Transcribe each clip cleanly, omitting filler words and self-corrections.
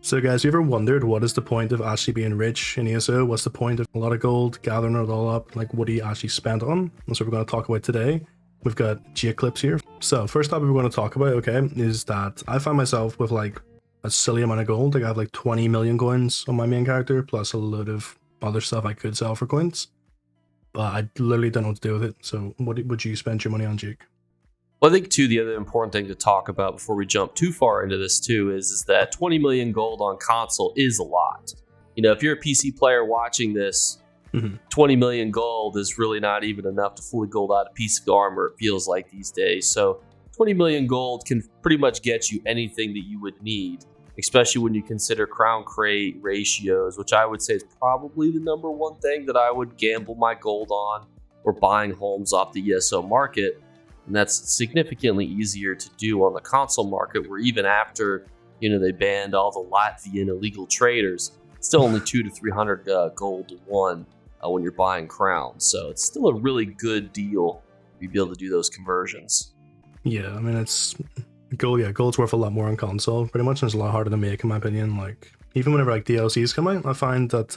So, guys, you ever wondered what is the point of actually being rich in ESO? What's the point of a lot of gold, gathering it all up? Like, what do you actually spend on? That's what we're going to talk about today. We've got G clips here. So, first topic we're going to talk about, okay, is that I find myself with like a silly amount of gold. Like, I have like 20 million coins on my main character, plus a load of other stuff I could sell for coins. But I literally don't know what to do with it. So, what would you spend your money on, Jake? Well, I think, too, the other important thing to talk about before we jump too far into this, too, is that 20 million gold on console is a lot. You know, if you're a PC player watching this, 20 million gold is really not even enough to fully gold out a piece of armor, it feels like these days. So 20 million gold can pretty much get you anything that you would need, especially when you consider crown crate ratios, which I would say is probably the number one thing that I would gamble my gold on or buying homes off the ESO market. And that's significantly easier to do on the console market, where even after, you know, they banned all the Latvian illegal traders, it's still only 200 to 300 gold to one when you're buying crowns. So it's still a really good deal if you be able to do those conversions. Yeah, I mean, it's gold. Yeah, gold's worth a lot more on console, pretty much. And it's a lot harder to make, in my opinion. Like, even whenever like DLCs come out, I find that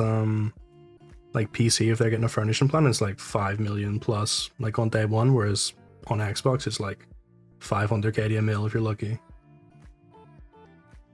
like PC, if they're getting a furnishing plan, it's like 5 million plus, like on day one, whereas on Xbox it's like 500k a mil if you're lucky.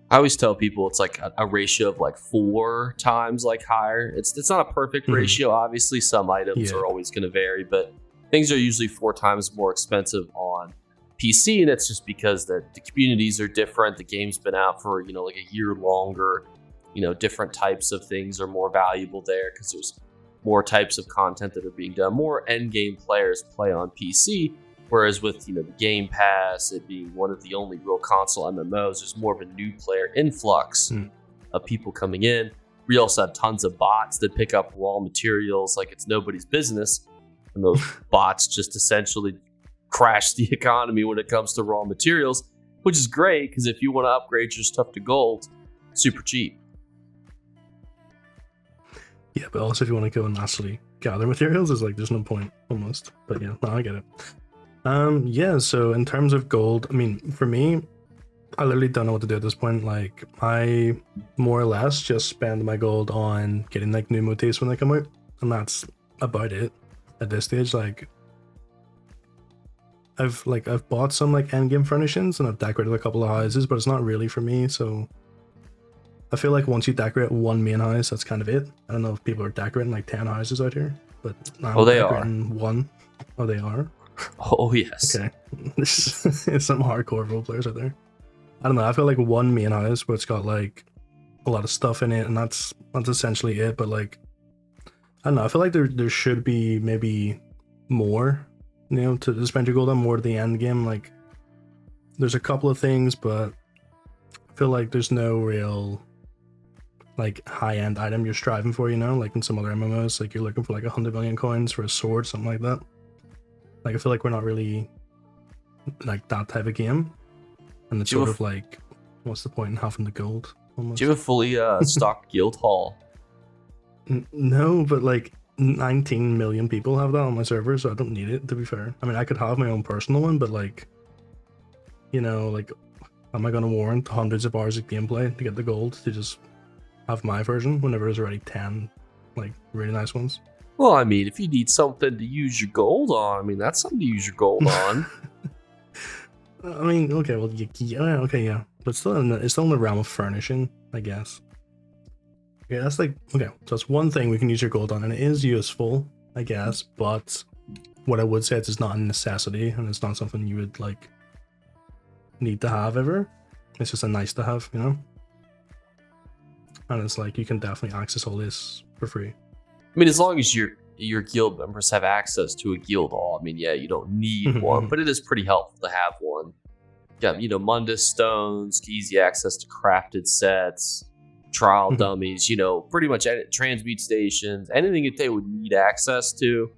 I always tell people it's like a ratio of like 4 times like higher. It's not a perfect ratio. Obviously, some items are always going to vary, but things are usually 4 times more expensive on PC, and it's just because the communities are different. The game's been out for, you know, like a year longer. You know, different types of things are more valuable there because there's more types of content that are being done. More end game players play on PC. Whereas with, you know, the Game Pass, it being one of the only real console MMOs, there's more of a new player influx of people coming in. We also have tons of bots that pick up raw materials like it's nobody's business. And those bots just essentially crash the economy when it comes to raw materials, which is great because if you want to upgrade your stuff to gold, super cheap. Yeah, but also if you want to go and actually gather materials, it's like there's no point almost. But yeah, no, I get it. Yeah, so in terms of gold, I mean, for me, I literally don't know what to do at this point. Like, I more or less just spend my gold on getting like new motifs when they come out, and that's about it at this stage. Like, I've bought some like endgame furnishings and I've decorated a couple of houses, but it's not really for me. So I feel like once you decorate one main house, that's kind of it. I don't know if people are decorating like 10 houses out here, but I'm they decorating one. Oh, they are. Oh, yes. Okay. It's some hardcore role players out there. I don't know. I've got like one main house where it's got like a lot of stuff in it, and that's essentially it. But like, I don't know. I feel like there should be maybe more, you know, to spend your gold on, more to the end game. Like, there's a couple of things, but I feel like there's no real like high-end item you're striving for, you know, like in some other MMOs, like you're looking for like 100 million coins for a sword, something like that. Like, I feel like we're not really like that type of game, and it's sort of like, what's the point in having the gold? Almost. Do you have a fully stocked guild hall? No, but like 19 million people have that on my server, so I don't need it, to be fair. I mean, I could have my own personal one, but like, you know, like, am I going to warrant hundreds of hours of gameplay to get the gold to just have my version whenever there's already 10 like really nice ones? Well, I mean, if you need something to use your gold on, I mean, that's something to use your gold on. I mean, okay, well, yeah, okay, yeah. But still, it's still in the realm of furnishing, I guess. Yeah, that's like, okay, so it's one thing we can use your gold on, and it is useful, I guess, but what I would say is it's not a necessity, and it's not something you would, like, need to have ever. It's just a nice to have, you know? And it's like, you can definitely access all this for free. I mean, as long as your guild members have access to a guild hall, I mean, yeah, you don't need one, but it is pretty helpful to have one. Yeah, you know, Mundus stones, easy access to crafted sets, trial dummies, you know, pretty much transmute stations, anything that they would need access to,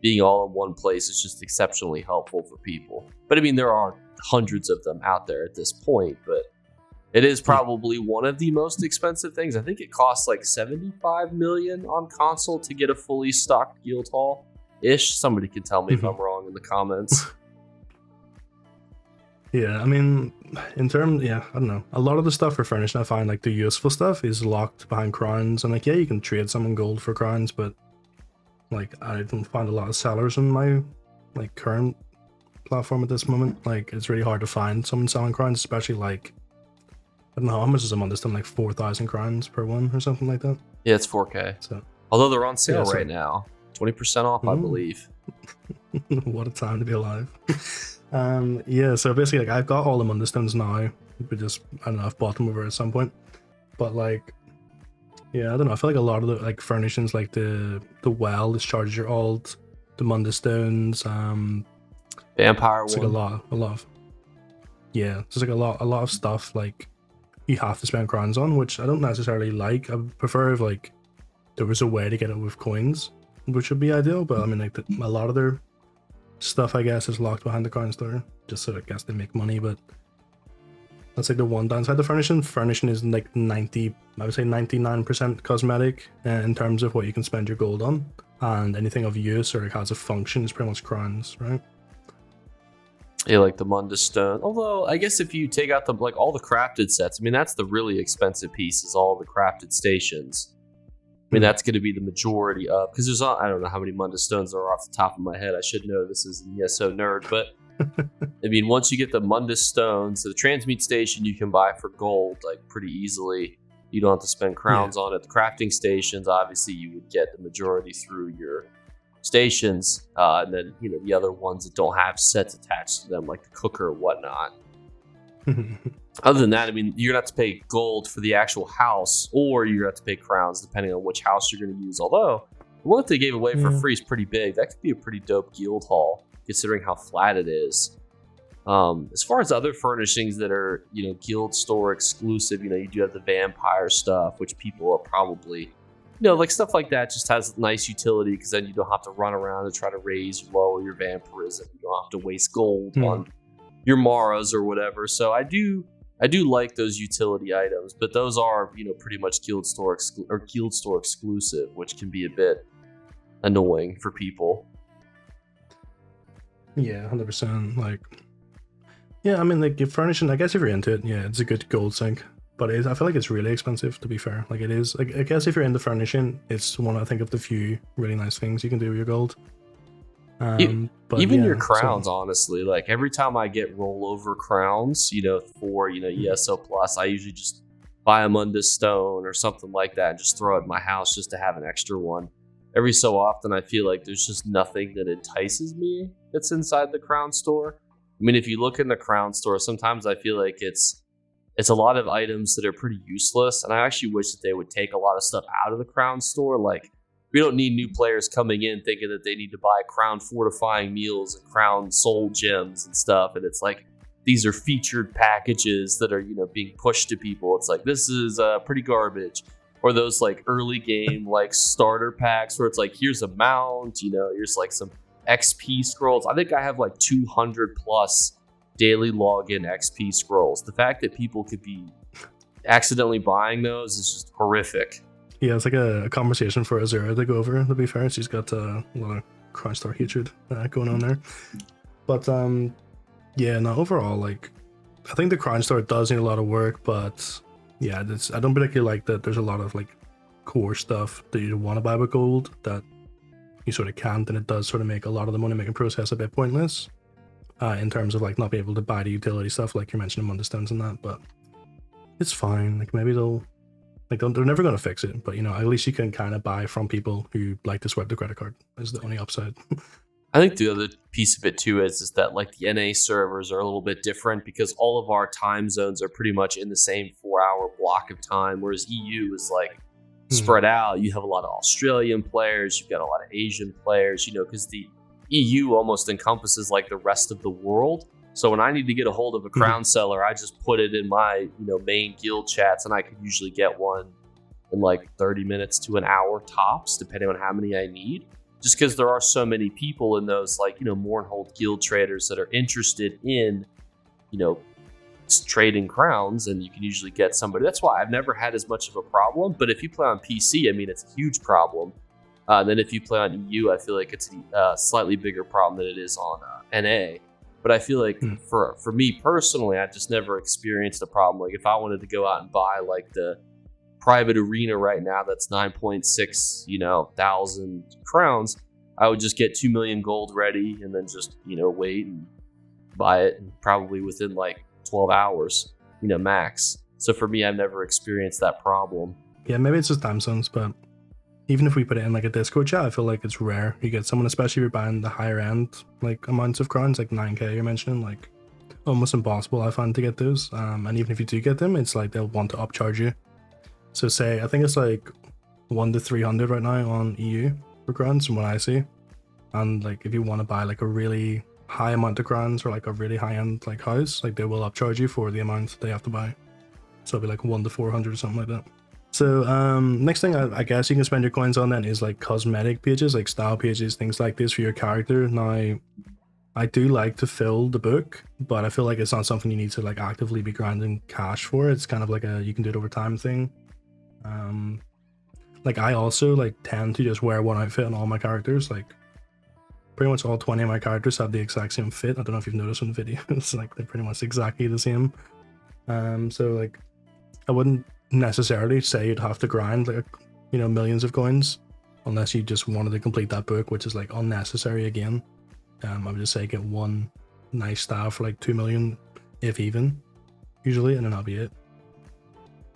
being all in one place is just exceptionally helpful for people. But I mean, there are hundreds of them out there at this point, but it is probably one of the most expensive things. I think it costs like 75 million on console to get a fully stocked guild hall ish. Somebody can tell me if I'm wrong in the comments. Yeah, I mean, I don't know. A lot of the stuff for furnishing, I find like the useful stuff is locked behind crowns, and like, yeah, you can trade some in gold for crowns, but like, I don't find a lot of sellers in my like current platform at this moment. Like, it's really hard to find someone selling crowns, especially like, I don't know how much is a month. It's done like 4,000 crowns per one or something like that. Yeah, it's 4K. So, although they're on sale right now, 20% off, I believe. What a time to be alive. Yeah, so basically, like, I've got all the Munderstones now, but just, I don't know, I've bought them over at some point. But like, yeah, I don't know, I feel like a lot of the like furnishings, like the well discharges your alt, the Munderstones, Vampire it's one. like a lot of, yeah, there's like a lot of stuff like you have to spend crowns on, which I don't necessarily like. I would prefer if like there was a way to get it with coins, which would be ideal, but I mean, like, a lot of their stuff, I guess, is locked behind the coin store, just so I guess they make money. But that's like the one downside to furnishing. Furnishing is like 99% cosmetic in terms of what you can spend your gold on, and anything of use or it has a function is pretty much crowns, right? Yeah, like the Mundus Stone. Although I guess if you take out the like all the crafted sets, I mean that's the really expensive piece is all the crafted stations. I mean that's going to be the majority of, because there's I don't know how many Mundus Stones there are off the top of my head. I should know this as an ESO nerd, but I mean once you get the Mundus Stones, the transmute station you can buy for gold like pretty easily. You don't have to spend crowns on it. The crafting stations, obviously, you would get the majority through your stations, and then the other ones that don't have sets attached to them, like the cooker or whatnot. Other than that, I mean, you're gonna have to pay gold for the actual house, or you're gonna have to pay crowns depending on which house you're gonna use. Although the one that they gave away for free is pretty big. That could be a pretty dope guild hall considering how flat it is. As far as other furnishings that are guild store exclusive, you do have the vampire stuff, which people are probably like stuff like that just has nice utility because then you don't have to run around and try to raise or lower your vampirism. You don't have to waste gold on your Maras or whatever. So I do like those utility items, but those are pretty much guild store exclusive, which can be a bit annoying for people. Yeah, 100%. Like, yeah, I mean, like, if furnishing, I guess if you're into it, yeah, it's a good gold sink. But I feel like it's really expensive, to be fair. Like, it is. Like, I guess if you're into furnishing, it's one, I think, of the few really nice things you can do with your gold. But even your crowns, honestly, like every time I get rollover crowns, for ESO Plus, I usually just buy a Mundus Stone or something like that and just throw it in my house just to have an extra one. Every so often, I feel like there's just nothing that entices me that's inside the crown store. I mean, if you look in the crown store, sometimes I feel like it's a lot of items that are pretty useless, and I actually wish that they would take a lot of stuff out of the crown store. Like, we don't need new players coming in thinking that they need to buy crown fortifying meals and crown soul gems and stuff, and it's like these are featured packages that are being pushed to people. It's like, this is pretty garbage. Or those like early game like starter packs where it's like, here's a mount, here's like some XP scrolls. I think I have like 200 plus daily login XP scrolls. The fact that people could be accidentally buying those is just horrific. Yeah, it's like a conversation for Azura to go over, to be fair. She's got a lot of crown store hatred going on there. But yeah, no, overall, like, I think the crown store does need a lot of work, but yeah, I don't particularly like that there's a lot of like core stuff that you want to buy with gold that you sort of can't, and it does sort of make a lot of the money making process a bit pointless in terms of like not being able to buy the utility stuff like you're mentioning Mundus Stones and that. But it's fine. Like, maybe they're never going to fix it, but at least you can kind of buy from people who like to swipe the credit card is the only upside. I think the other piece of it too is that like the NA servers are a little bit different because all of our time zones are pretty much in the same 4-hour block of time, whereas EU is like spread out. You have a lot of Australian players, you've got a lot of Asian players, because the EU almost encompasses like the rest of the world. So when I need to get a hold of a crown seller, I just put it in my main guild chats, and I could usually get one in like 30 minutes to an hour tops, depending on how many I need. Just because there are so many people in those like Mournhold guild traders that are interested in trading crowns, and you can usually get somebody. That's why I've never had as much of a problem. But if you play on PC, I mean, it's a huge problem. Then if you play on EU, I feel like it's a slightly bigger problem than it is on NA. But I feel like Mm. for me personally, I just never experienced a problem. Like if I wanted to go out and buy like the private arena right now, that's 9.6 thousand crowns, I would just get 2 million gold ready and then just wait and buy it, and probably within like 12 hours, max. So for me, I've never experienced that problem. Yeah, maybe it's just time zones, but even if we put it in like a Discord chat, I feel like it's rare you get someone, especially if you're buying the higher end like amounts of crowns, like 9k you're mentioning, like almost impossible I find to get those. And even if you do get them, it's like they'll want to upcharge you. So say I think it's like 1 to 300 right now on EU for crowns from what I see. And like if you want to buy like a really high amount of crowns or like a really high end like house, like they will upcharge you for the amount they have to buy. So it'll be like 1 to 400 or something like that. So next thing I guess you can spend your coins on then is like cosmetic pages, like style pages, things like this for your character. Now I do like to fill the book, but I feel like it's not something you need to like actively be grinding cash for. It's kind of like a you can do it over time thing. Like I also like tend to just wear one outfit on all my characters. Like pretty much all 20 of my characters have the exact same fit. I don't know if you've noticed in the video. It's like they're pretty much exactly the same. So like I wouldn't necessarily say you'd have to grind like millions of coins unless you just wanted to complete that book, which is like unnecessary again. I would just say get one nice style for like 2 million, if even, usually, and then that'll be it.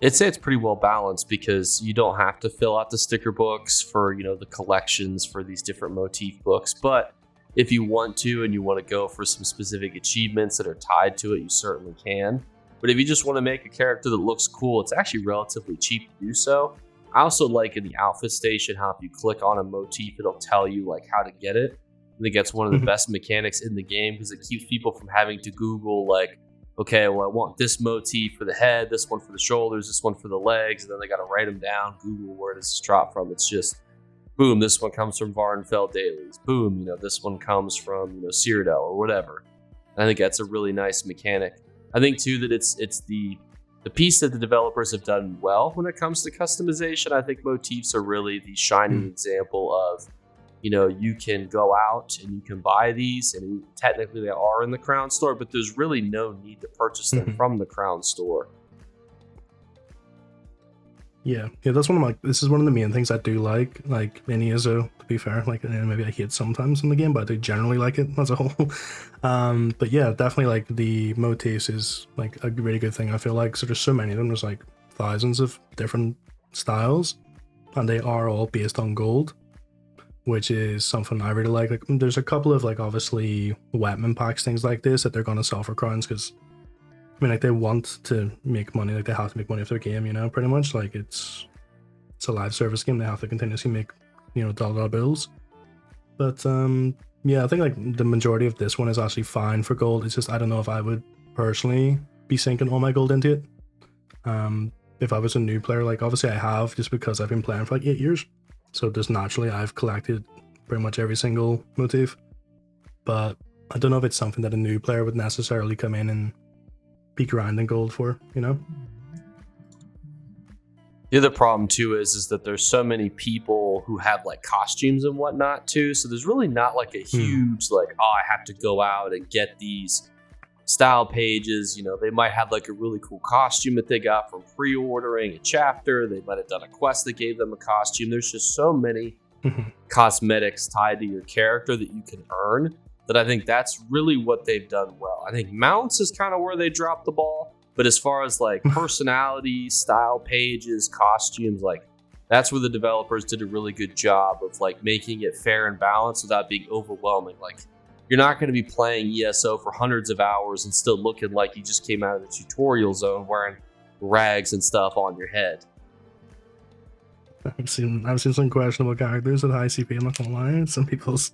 I'd say it's pretty well balanced because you don't have to fill out the sticker books for the collections for these different motif books, but if you want to and you want to go for some specific achievements that are tied to it, you certainly can. But if you just want to make a character that looks cool, it's actually relatively cheap to do so. I also like in the outfit station how if you click on a motif, it'll tell you like how to get it. I think that's one of the best mechanics in the game because it keeps people from having to Google like, okay, well, I want this motif for the head, this one for the shoulders, this one for the legs, and then they got to write them down, Google where does this drop from. It's just, boom, this one comes from Varnfell Dailies. Boom, this one comes from Cyrodiil or whatever. And I think that's a really nice mechanic. I think too that it's the piece that the developers have done well when it comes to customization. I think motifs are really the shining example of, you can go out and you can buy these, and technically they are in the Crown store, but there's really no need to purchase them from the Crown store. Yeah, that's this is one of the main things I do like in ESO, to be fair. Like, and maybe I hate sometimes in the game, but I do generally like it as a whole. But yeah, definitely like the motifs is like a really good thing, I feel like. So there's so many of them, there's like thousands of different styles, and they are all based on gold, which is something I really like. Like there's a couple of like obviously weapon packs, things like this that they're gonna sell for crowns because like they want to make money, like they have to make money off their game, pretty much. Like it's a live service game, they have to continuously make, dollar bills. But yeah, I think like the majority of this one is actually fine for gold. It's just I don't know if I would personally be sinking all my gold into it. If I was a new player, like obviously I have, just because I've been playing for like 8 years. So just naturally I've collected pretty much every single motif. But I don't know if it's something that a new player would necessarily come in and be grinding gold for, The other problem too is that there's so many people who have like costumes and whatnot too. So there's really not like a huge like, oh, I have to go out and get these style pages. They might have like a really cool costume that they got from pre-ordering a chapter. They might have done a quest that gave them a costume. There's just so many cosmetics tied to your character that you can earn, that I think that's really what they've done well. I think mounts is kind of where they dropped the ball, but as far as like personality, style pages, costumes, like that's where the developers did a really good job of like making it fair and balanced without being overwhelming. Like you're not going to be playing ESO for hundreds of hours and still looking like you just came out of the tutorial zone wearing rags and stuff on your head. I've seen some questionable characters at high CP, I'm not gonna lie. Some people's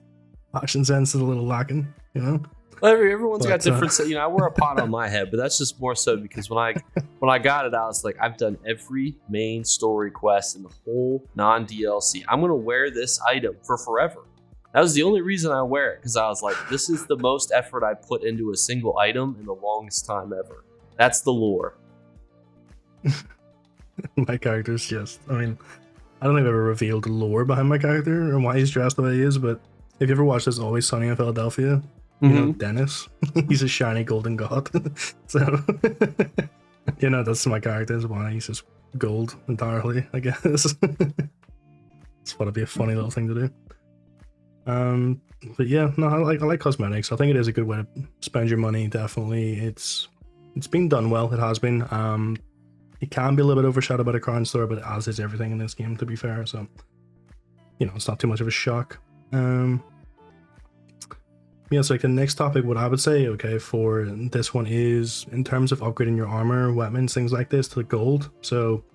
fashion sense is a little lacking, Well, everyone's got different. I wear a pot on my head, but that's just more so because when I got it, I was like, I've done every main story quest in the whole non-DLC. I'm gonna wear this item for forever. That was the only reason I wear it, because I was like, this is the most effort I put into a single item in the longest time ever. That's the lore. My character's just, I don't think I've ever revealed the lore behind my character and why he's dressed the way he is, but if you ever watched This Always Sunny in Philadelphia, You know, Mm-hmm. Dennis. He's a shiny golden god. So, that's my character is why he's just gold entirely, I guess. It's thought it'd be a funny little thing to do. But yeah, no, I like cosmetics. I think it is a good way to spend your money. Definitely, it's been done well. It has been. It can be a little bit overshadowed by the crown store, but as is everything in this game, to be fair. So, it's not too much of a shock. Yeah, so like the next topic, what I would say, okay, for this one is in terms of upgrading your armor, weapons, things like this to gold. So,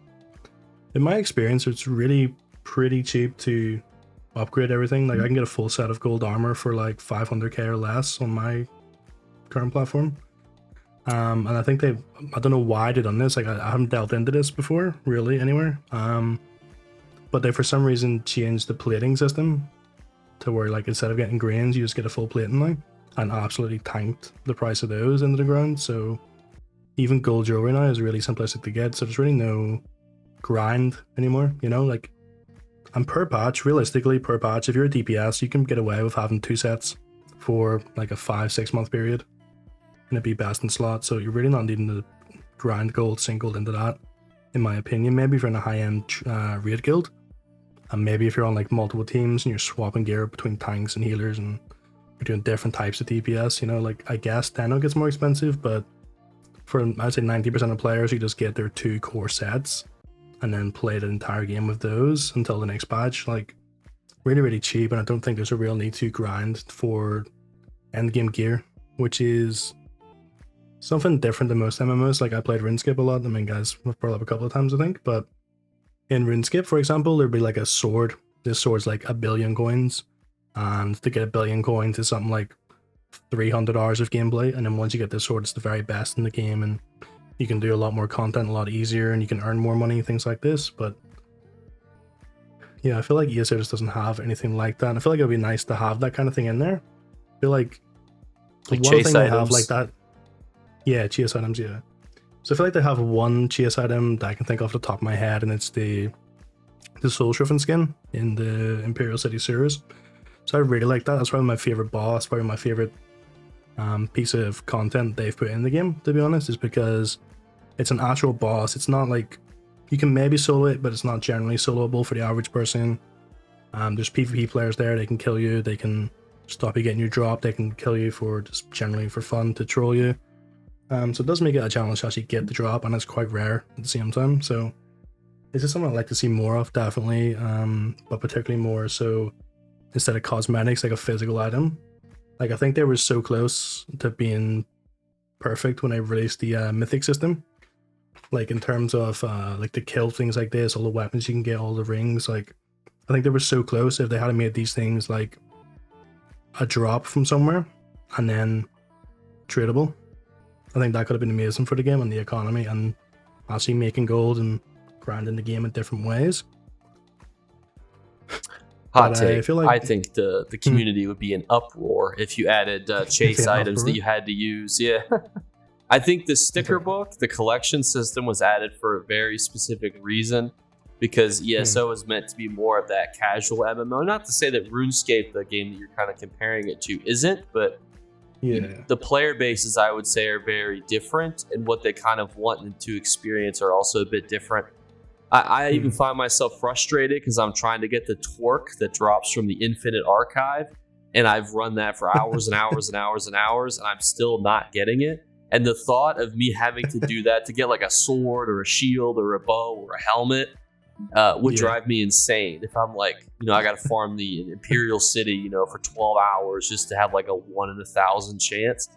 in my experience, it's really pretty cheap to upgrade everything. Like I can get a full set of gold armor for like 500k or less on my current platform. And I think I don't know why they've done this. Like I haven't delved into this before, really, anywhere. But they for some reason changed the plating system to where like instead of getting grains, you just get a full plating now, and absolutely tanked the price of those into the ground. So even gold jewelry now is really simplistic to get. So there's really no grind anymore. Like. And per patch, realistically, if you're a DPS, you can get away with having 2 sets for like a 5-6 month period, and it'd be best in slot. So you're really not needing to grind gold, sink gold into that, in my opinion. Maybe if you're in a high-end raid guild, and maybe if you're on like multiple teams and you're swapping gear between tanks and healers, and you're doing different types of DPS. Like I guess Tenno gets more expensive, but for I'd say 90% of players, you just get their 2 core sets and then play the entire game with those until the next patch. Like really, really cheap, and I don't think there's a real need to grind for end game gear, which is something different than most MMOs. Like I played RuneScape a lot. I mean, guys, I've brought up a couple of times, I think, but in RuneScape, for example, there'd be like a sword. This sword's like 1 billion coins, and to get 1 billion coins is something like 300 hours of gameplay. And then once you get this sword, it's the very best in the game, and you can do a lot more content a lot easier, and you can earn more money, things like this. But yeah, I feel like ESO just doesn't have anything like that. And I feel like it would be nice to have that kind of thing in there. I feel like the Like one chase thing they items. have like that, yeah, chase items, yeah. So I feel like they have one chase item that I can think off the top of my head, and it's the Soul Shriven skin in the Imperial City sewers. So I really like that. That's probably my favorite boss, probably my favorite piece of content they've put in the game, to be honest, is because it's an actual boss. It's not like you can maybe solo it, but it's not generally soloable for the average person. There's PvP players there. They can kill you. They can stop you getting your drop. They can kill you for just generally for fun to troll you. So it does make it a challenge to actually get the drop, and it's quite rare at the same time. So this is something I'd like to see more of, definitely, but particularly more so instead of cosmetics, like a physical item. Like I think they were so close to being perfect when they released the mythic system. Like in terms of like the kill, things like this, all the weapons you can get, all the rings. Like I think they were so close. If they had made these things like a drop from somewhere and then tradable, I think that could have been amazing for the game and the economy, and actually making gold and grinding the game in different ways. Hot But take. I feel like I think the community would be in uproar if you added chase Yeah, items that uproar. you had to use. Yeah. I think the sticker book, the collection system, was added for a very specific reason, because ESO is meant to be more of that casual MMO. Not to say that RuneScape, the game that you're kind of comparing it to, isn't, but yeah, the player bases, I would say, are very different, and what they kind of want to experience are also a bit different. I even find myself frustrated because I'm trying to get the torque that drops from the Infinite Archive, and I've run that for hours and hours and hours and hours, and I'm still not getting it. And the thought of me having to do that to get like a sword or a shield or a bow or a helmet would drive me insane. If I'm like, I got to farm the Imperial City, for 12 hours just to have like a 1 in 1,000 chance.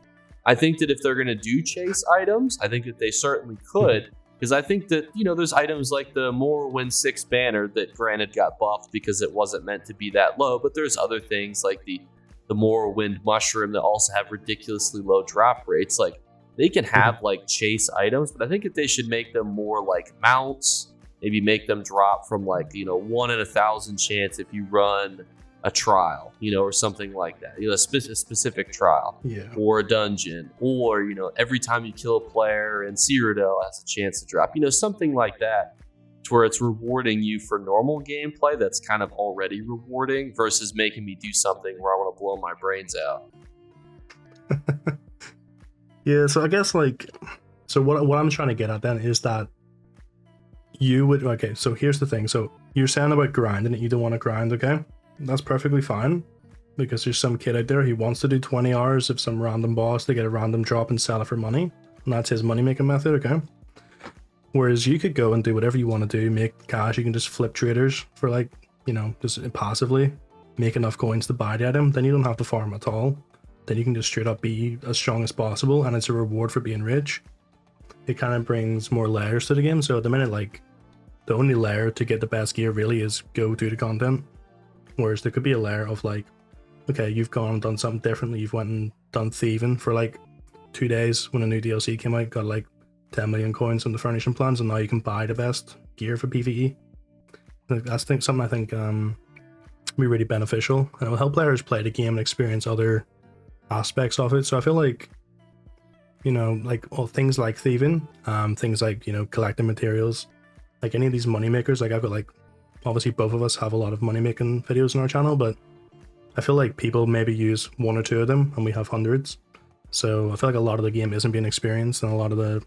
I think that if they're going to do chase items, I think that they certainly could. Because I think that, there's items like the Morrowind 6 banner that granted got buffed because it wasn't meant to be that low. But there's other things like the Morrowind mushroom that also have ridiculously low drop rates. Like they can have like chase items, but I think that they should make them more like mounts. Maybe make them drop from like, 1 in 1,000 chance if you run a trial, or something like that. A specific trial, or a dungeon, or every time you kill a player in Cyrodiil has a chance to drop. Something like that, to where it's rewarding you for normal gameplay that's kind of already rewarding, versus making me do something where I want to blow my brains out. Yeah, so I guess like, so what I'm trying to get at then is that you would, okay, so here's the thing. So you're saying about grinding that you don't want to grind, okay? That's perfectly fine, because there's some kid out there who wants to do 20 hours of some random boss to get a random drop and sell it for money, and that's his money making method, okay? Whereas you could go and do whatever you want to do, make cash. You can just flip traders for like, you know, just passively make enough coins to buy the item. Then you don't have to farm at all. Then you can just straight up be as strong as possible, and it's a reward for being rich. It kind of brings more layers to the game. So at the minute, like, the only layer to get the best gear really is go do the content. Whereas there could be a layer of like, okay, you've gone and done something differently. You've went and done thieving for like 2 days when a new DLC came out, got like 10 million coins on the furnishing plans, and now you can buy the best gear for PvE. That's something I think will be really beneficial, and it will help players play the game and experience other aspects of it. So I feel like, you know, like all things like thieving, things like, you know, collecting materials, like any of these money makers. Like I've got like, obviously both of us have a lot of money making videos on our channel, but I feel like people maybe use 1 or 2 of them and we have hundreds. So I feel like a lot of the game isn't being experienced, and a lot of the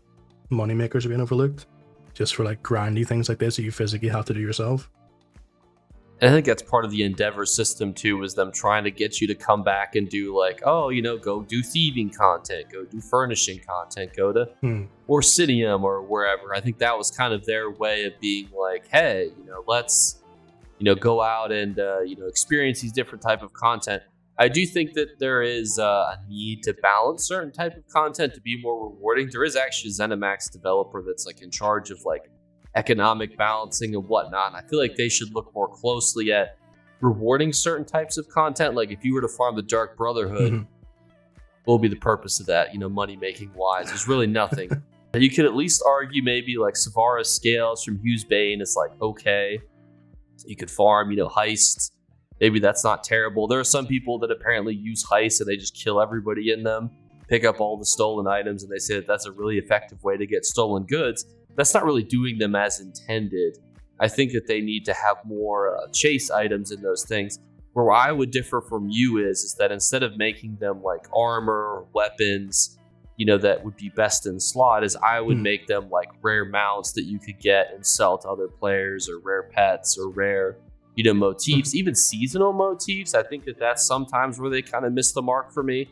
money makers are being overlooked just for like grindy things like this that you physically have to do yourself. And I think that's part of the Endeavor system too, is them trying to get you to come back and do like, oh, you know, go do thieving content, go do furnishing content, go to Orsidium or wherever. I think that was kind of their way of being like, hey, you know, let's, you know, go out and, you know, experience these different type of content. I do think that there is a need to balance certain type of content to be more rewarding. There is actually a ZeniMax developer that's like in charge of like economic balancing and whatnot. And I feel like they should look more closely at rewarding certain types of content. Like if you were to farm the Dark Brotherhood, what would be the purpose of that? You know, money making wise, there's really nothing. You could at least argue maybe like Savara Scales from Hughes Bane is like okay. You could farm, you know, heists. Maybe that's not terrible. There are some people that apparently use heists and they just kill everybody in them, pick up all the stolen items, and they say that that's a really effective way to get stolen goods. That's not really doing them as intended. I think that they need to have more chase items in those things. Where I would differ from you is that instead of making them like armor or weapons, you know, that would be best in slot, is I would make them like rare mounts that you could get and sell to other players, or rare pets, or rare, you know, motifs, even seasonal motifs. I think that that's sometimes where they kind of miss the mark for me.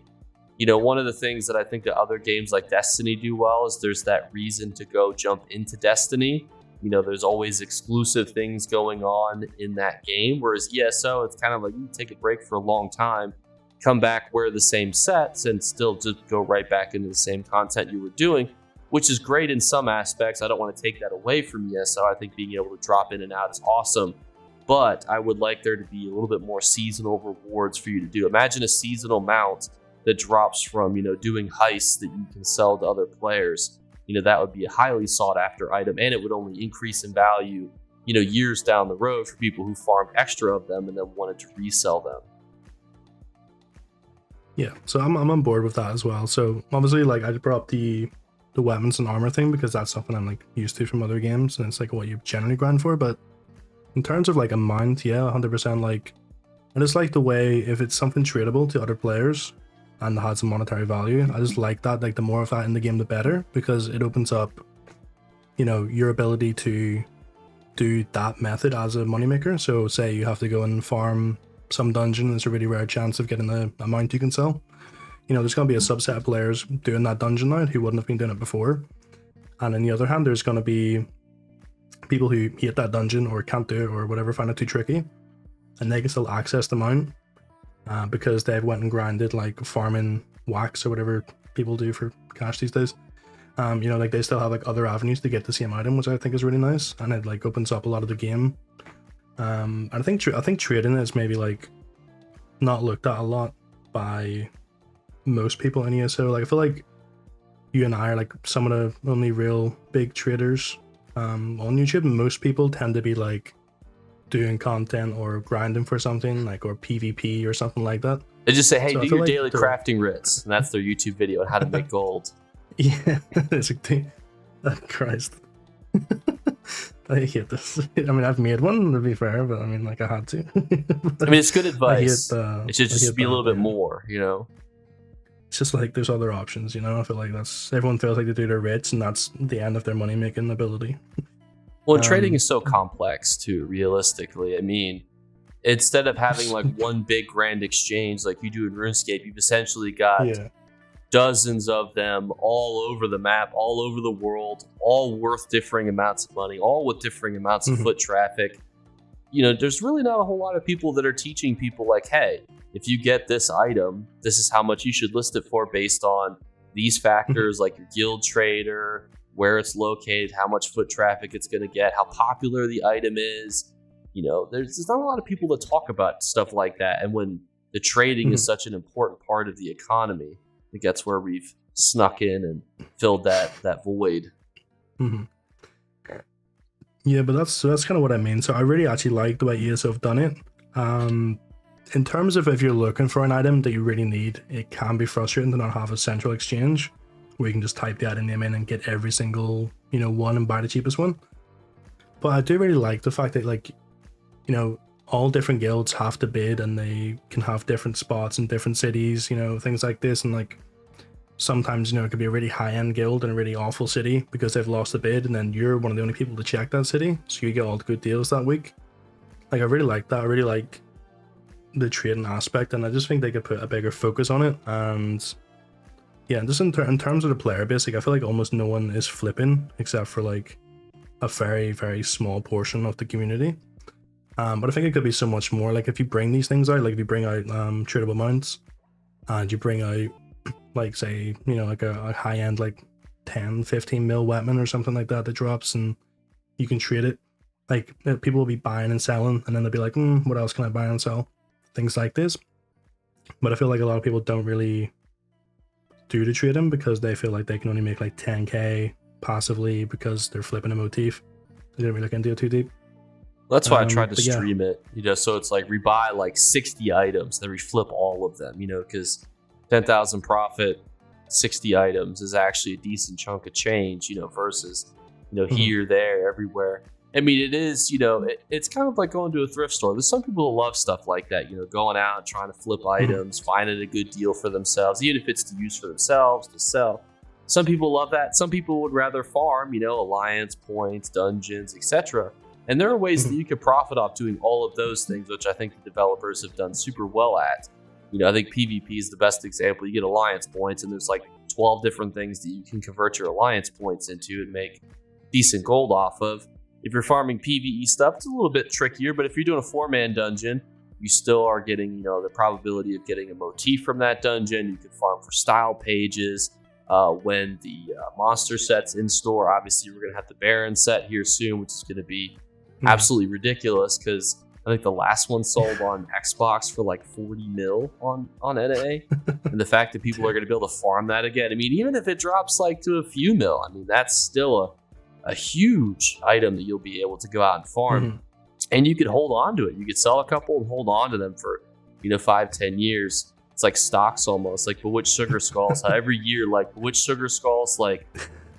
You know, one of the things that I think that other games like Destiny do well is there's that reason to go jump into Destiny. You know, there's always exclusive things going on in that game. Whereas ESO, it's kind of like you take a break for a long time, come back, wear the same sets, and still just go right back into the same content you were doing, which is great in some aspects. I don't want to take that away from ESO. I think being able to drop in and out is awesome. But I would like there to be a little bit more seasonal rewards for you to do. Imagine a seasonal mount that drops from, you know, doing heists that you can sell to other players. You know, that would be a highly sought after item, and it would only increase in value, you know, years down the road for people who farmed extra of them and then wanted to resell them. Yeah, so I'm on board with that as well. So obviously, like, I brought up the weapons and armor thing because that's something I'm like used to from other games, and it's like what you generally grind for. But in terms of like a mount, yeah, 100%. Like, I just like the way if it's something tradable to other players and has some monetary value, I just like that. Like, the more of that in the game, the better, because it opens up, you know, your ability to do that method as a moneymaker. So say you have to go and farm some dungeon, there's a really rare chance of getting the amount you can sell. You know, there's going to be a subset of players doing that dungeon now who wouldn't have been doing it before. And on the other hand, there's going to be people who hate that dungeon or can't do it or whatever, find it too tricky, and they can still access the mount because they've went and grinded, like farming wax or whatever people do for cash these days. You know, like they still have like other avenues to get the same item, which I think is really nice, and it like opens up a lot of the game. I think trading is maybe like not looked at a lot by most people in ESO. Like, I feel like you and I are like some of the only real big traders on YouTube. Most people tend to be like doing content or grinding for something, like, or PvP or something like that. They just say, hey, So I do feel your like daily crafting writs, and that's their YouTube video on how to make gold. Yeah, it's like, oh, Christ. I hate this. I mean, I've made one, to be fair, but I mean, like, I had to. I mean, it's good advice. I hate it should just be a little bit more, you know? it's just like there's other options, you know. I feel like that's everyone feels like they do their rich, and that's the end of their money making ability. Well, trading is so complex too. Realistically, I mean, instead of having like one big grand exchange like you do in RuneScape, you've essentially got dozens of them all over the map, all over the world, all worth differing amounts of money, all with differing amounts of foot traffic. You know, there's really not a whole lot of people that are teaching people like, hey, if you get this item, this is how much you should list it for based on these factors like your guild trader, where it's located, how much foot traffic it's going to get, how popular the item is. You know, there's not a lot of people that talk about stuff like that. And when the trading is such an important part of the economy, I think that's where we've snuck in and filled that void. Yeah, but that's kind of what I mean. So I really actually like the way ESO have done it. In terms of if you're looking for an item that you really need, it can be frustrating to not have a central exchange where you can just type the item name in and get every single, you know, one and buy the cheapest one. But I do really like the fact that, like, you know, all different guilds have to bid and they can have different spots in different cities, you know, things like this. And like sometimes, you know, it could be a really high-end guild in a really awful city because they've lost a bid, and then you're one of the only people to check that city, so you get all the good deals that week. Like, I really like that. I really like the trading aspect, and I just think they could put a bigger focus on it. And yeah, just in terms of the player base, like, I feel like almost no one is flipping except for like a very, very small portion of the community. But I think it could be so much more. Like, if you bring these things out, like if you bring out tradable mounts, and you bring out, like, say, you know, like a high-end like 10-15 mil weapon or something like that drops, and you can trade it, like, people will be buying and selling, and then they'll be like, what else can I buy and sell, things like this. But I feel like a lot of people don't really do the trading because they feel like they can only make like 10k passively because they're flipping a motif. They didn't really look into it too deep. That's why I tried to stream it, you know, so it's like we buy like 60 items, then we flip all of them, you know, because 10,000 profit, 60 items is actually a decent chunk of change, you know, versus, you know, here, there, everywhere. I mean, it is, you know, it's kind of like going to a thrift store. There's some people who love stuff like that, you know, going out and trying to flip items, finding a good deal for themselves, even if it's to use for themselves, to sell. Some people love that. Some people would rather farm, you know, alliance points, dungeons, etc. And there are ways that you could profit off doing all of those things, which I think the developers have done super well at. You know, I think PvP is the best example. You get alliance points, and there's like 12 different things that you can convert your alliance points into and make decent gold off of. If you're farming PvE stuff, it's a little bit trickier, but if you're doing a 4-man dungeon, you still are getting, you know, the probability of getting a motif from that dungeon. You can farm for style pages. When the monster set's in store, obviously we're going to have the Baron set here soon, which is going to be absolutely ridiculous because I think the last one sold on Xbox for like 40 mil on NA. And the fact that people are going to be able to farm that again, I mean, even if it drops like to a few mil, I mean, that's still a huge item that you'll be able to go out and farm. And you could hold on to it. You could sell a couple and hold on to them for, you know, 5-10 years. It's like stocks almost, like Bewitched Sugar Skulls. How every year, like Bewitched Sugar Skulls, like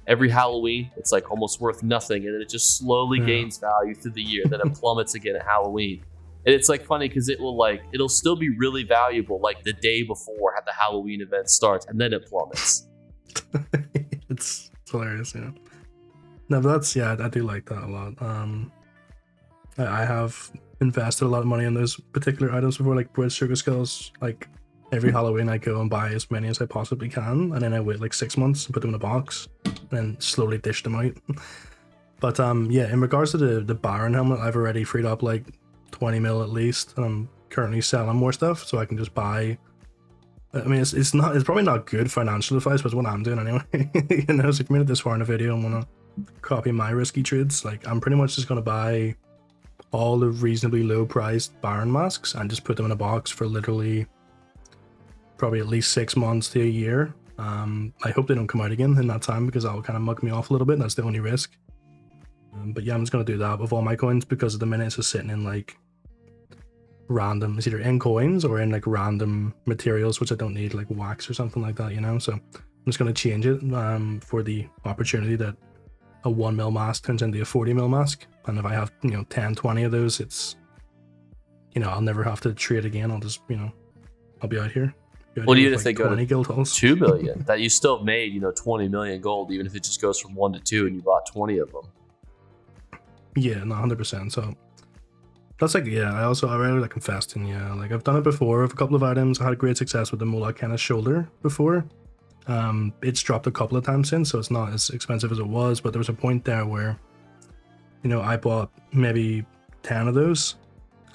every Halloween, it's like almost worth nothing, and then it just slowly gains value through the year. Then it plummets again at Halloween, and it's like funny because it'll still be really valuable like the day before the Halloween event starts, and then it plummets. It's hilarious, yeah. No, but that's, yeah, I do like that a lot. I have invested a lot of money in those particular items before, like Bewitched Sugar Skulls. Like every Halloween, I go and buy as many as I possibly can, and then I wait like 6 months and put them in a box, and then slowly dish them out. But yeah, in regards to the Baron helmet, I've already freed up like 20 mil at least, and I'm currently selling more stuff, so I can just buy. I mean, it's probably not good financial advice, but it's what I'm doing anyway. You know, so if you made it this far in the video and want to copy my risky trades, like, I'm pretty much just gonna buy all the reasonably low priced Baron masks and just put them in a box for literally probably at least 6 months to a year. I hope they don't come out again in that time because that will kind of mug me off a little bit. That's the only risk. But yeah, I'm just gonna do that with all my coins because at the minute it's just sitting in like random, it's either in coins or in like random materials which I don't need, like wax or something like that, you know. So I'm just gonna change it for the opportunity that a 1 mil mask turns into a 40 mil mask, and if I have, you know, 10-20 of those, it's, you know, I'll never have to trade again. I'll just, you know, I'll be out here Well, even if they go 20 to guild halls. 2 million, that you still have made, 20 million gold, even if it just goes from 1 to 2 and you bought 20 of them. Yeah, no, 100%. So that's like, yeah, I really like investing. Yeah, like I've done it before with a couple of items. I had great success with the Moloch kind of shoulder before. It's dropped a couple of times since, so it's not as expensive as it was, but there was a point there where, I bought maybe 10 of those,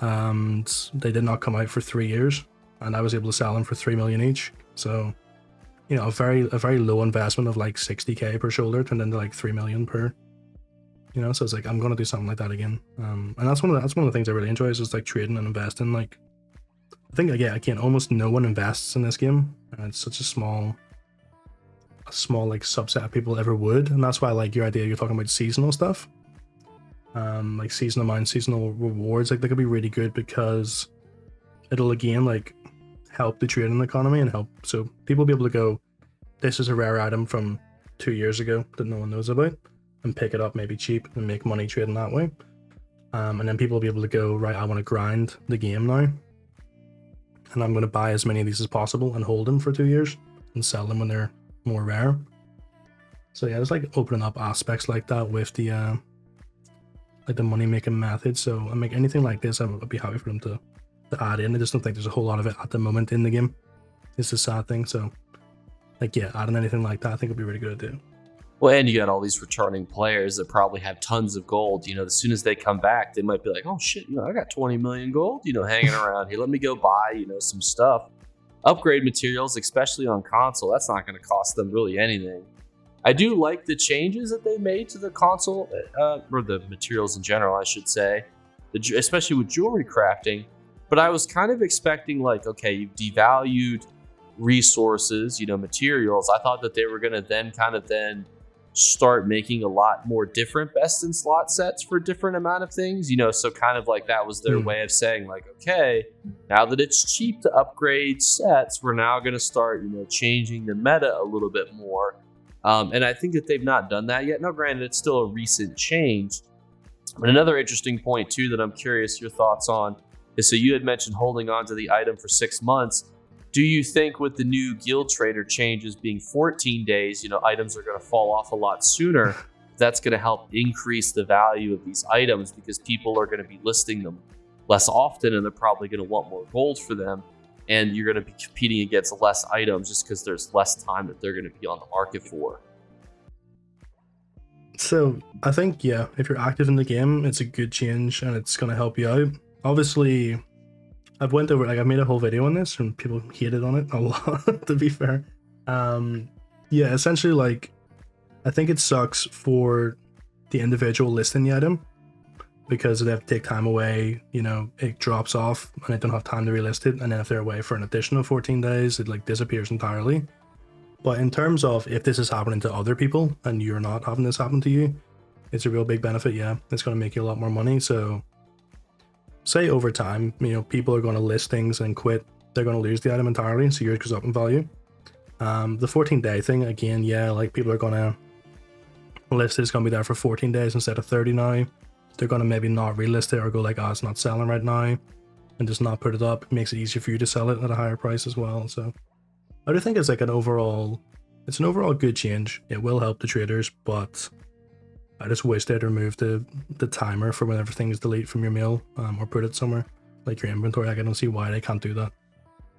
and they did not come out for 3 years, and I was able to sell them for 3 million each. So, a very low investment of like 60k per shoulder turned into like 3 million per. So it's like I'm gonna do something like that again. And that's one of the things I really enjoy is just like trading and investing. Like, I think again, almost no one invests in this game, and it's such a small like subset of people ever would, and that's why I like your idea. You're talking about seasonal stuff, like seasonal amounts, seasonal rewards. Like they could be really good because it'll again like help the trading economy and help so people be able to go, this is a rare item from 2 years ago that no one knows about, and pick it up maybe cheap and make money trading that way. And then people will be able to go, right, I want to grind the game now, and I'm going to buy as many of these as possible and hold them for 2 years and sell them when they're more rare. So yeah, there's like opening up aspects like that with the like the money making method. So I make anything like this, I'd be happy for them to add in. I just don't think there's a whole lot of it at the moment in the game. It's a sad thing. So like, yeah, adding anything like that I think would be a really good idea. Well, and you got all these returning players that probably have tons of gold. As soon as they come back, they might be like, oh shit, I got 20 million gold, hanging around here. Let me go buy, some stuff. Upgrade materials, especially on console, that's not going to cost them really anything. I do like the changes that they made to the console, or the materials in general, I should say, especially with jewelry crafting. But I was kind of expecting like, okay, you've devalued resources, materials. I thought that they were going to then start making a lot more different best in slot sets for different amount of things, so kind of like that was their way of saying like, okay, now that it's cheap to upgrade sets, we're now going to start, changing the meta a little bit more. And I think that they've not done that yet. Now, granted, it's still a recent change, but another interesting point too that I'm curious your thoughts on is, so you had mentioned holding on to the item for 6 months. Do you think with the new guild trader changes being 14 days, items are going to fall off a lot sooner? That's going to help increase the value of these items because people are going to be listing them less often and they're probably going to want more gold for them. And you're going to be competing against less items just because there's less time that they're going to be on the market for. So I think, yeah, if you're active in the game, it's a good change and it's going to help you out. Obviously, I've went over, like I've made a whole video on this and people hated on it a lot, to be fair. Yeah, essentially like, I think it sucks for the individual listing the item because they have to take time away, it drops off and they don't have time to relist it. And then if they're away for an additional 14 days, it like disappears entirely. But in terms of if this is happening to other people and you're not having this happen to you, it's a real big benefit. Yeah, it's going to make you a lot more money. So say over time, people are going to list things and quit, they're going to lose the item entirely, so yours goes up in value. The 14-day thing, again, yeah, like people are going to list it's going to be there for 14 days instead of 30 now. They're going to maybe not relist it or go like, oh, it's not selling right now, and just not put it up. It makes it easier for you to sell it at a higher price as well. So I do think it's like an overall good change. It will help the traders, but I just wish they'd remove the timer for whenever things delete from your mail, or put it somewhere like your inventory. Like I don't see why they can't do that.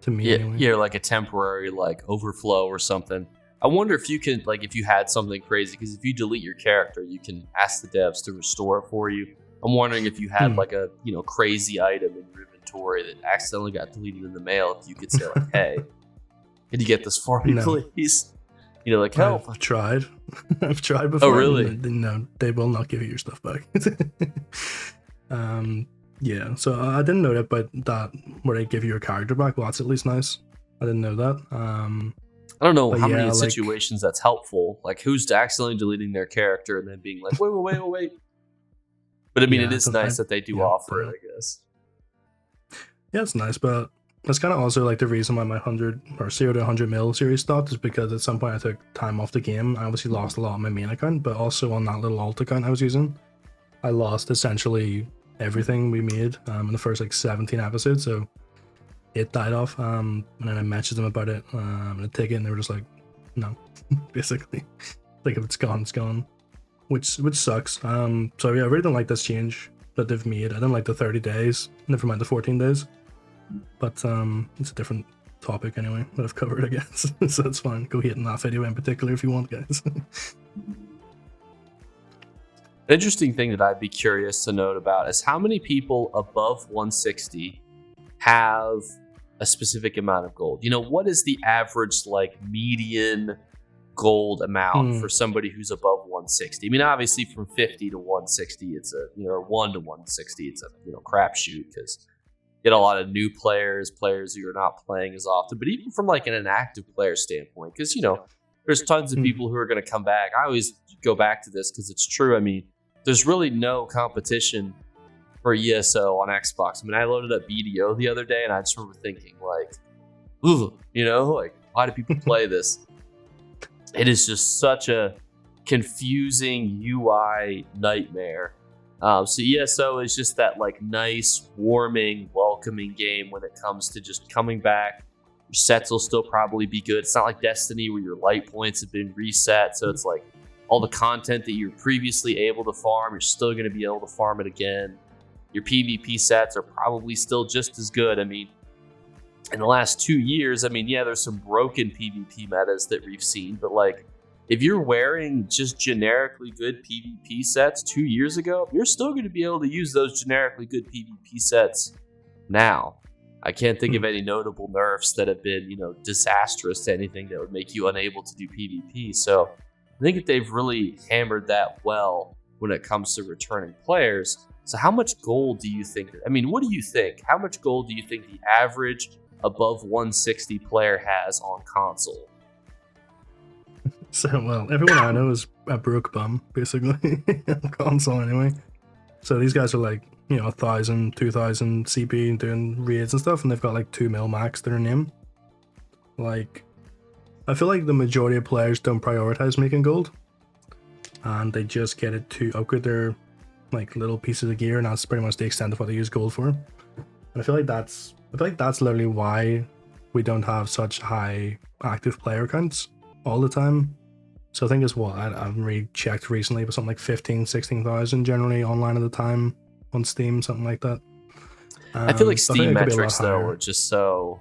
To me, yeah, anyway. Yeah, like a temporary like overflow or something. I wonder if you can, like, if you had something crazy, because if you delete your character, you can ask the devs to restore it for you. I'm wondering if you had like a crazy item in your inventory that accidentally got deleted in the mail. If you could say like, hey, can you get this for me, please? Like help. I've tried. I've tried before. Oh, really? No, they will not give you your stuff back. Yeah, so I didn't know that, but that where they give you your character back, well, that's at least nice. I didn't know that. I don't know how many situations that's helpful. Like, who's accidentally deleting their character and then being like, wait. But I mean, it is nice that they do offer it, I guess. Yeah, it's nice, but that's kind of also like the reason why my 100 or 0 to 100 mil series stopped, is because at some point I took time off the game. I obviously lost a lot on my main account, but also on that little alt account I was using, I lost essentially everything we made in the first like 17 episodes. So it died off. And then I messaged them about it, and a ticket, and they were just like, no, basically, like if it's gone, it's gone, which sucks. So yeah, I really don't like this change that they've made. I don't like the 30 days, never mind the 14 days, but it's a different topic anyway that I've covered, I guess. So it's fine. Go hit in that video in particular if you want, guys. An interesting thing that I'd be curious to note about is how many people above 160 have a specific amount of gold. You know, what is the average like median gold amount for somebody who's above 160? I mean, obviously from 50 to 160, it's a, you know, 1 to 160, it's a, you know, crapshoot because you get a lot of new players who are not playing as often. But even from like an inactive player standpoint, because, you know, there's tons of people who are going to come back. I always go back to this because it's true. I mean, there's really no competition for ESO on Xbox. I mean, I loaded up BDO the other day and I just remember thinking like, ooh, you know, like why do people play this? It is just such a confusing UI nightmare. So ESO is just that like nice, warming, welcoming game when it comes to just coming back. Your sets will still probably be good. It's not like Destiny where your light points have been reset. So it's like all the content that you're previously able to farm, you're still going to be able to farm it again. Your PvP sets are probably still just as good. I mean, in the last 2 years, I mean, yeah, there's some broken PvP metas that we've seen, but like, if you're wearing just generically good PvP sets 2 years ago, you're still going to be able to use those generically good PvP sets now. I can't think of any notable nerfs that have been, you know, disastrous to anything that would make you unable to do PvP. So I think that they've really hammered that well when it comes to returning players. So how much gold do you think? I mean, what do you think? How much gold do you think the average above 160 player has on console? So, well, everyone I know is a broke bum, basically, on console anyway. So these guys are like, you know, 1,000, 2,000 CP and doing raids and stuff, and they've got like 2 mil max to their name. Like, I feel like the majority of players don't prioritize making gold, and they just get it to upgrade their like little pieces of gear, and that's pretty much the extent of what they use gold for. And I feel like that's literally why we don't have such high active player counts all the time. So I think it's what I haven't really checked recently, but something like 15, 16,000 generally online at the time on Steam, something like that. I feel like Steam metrics though are just so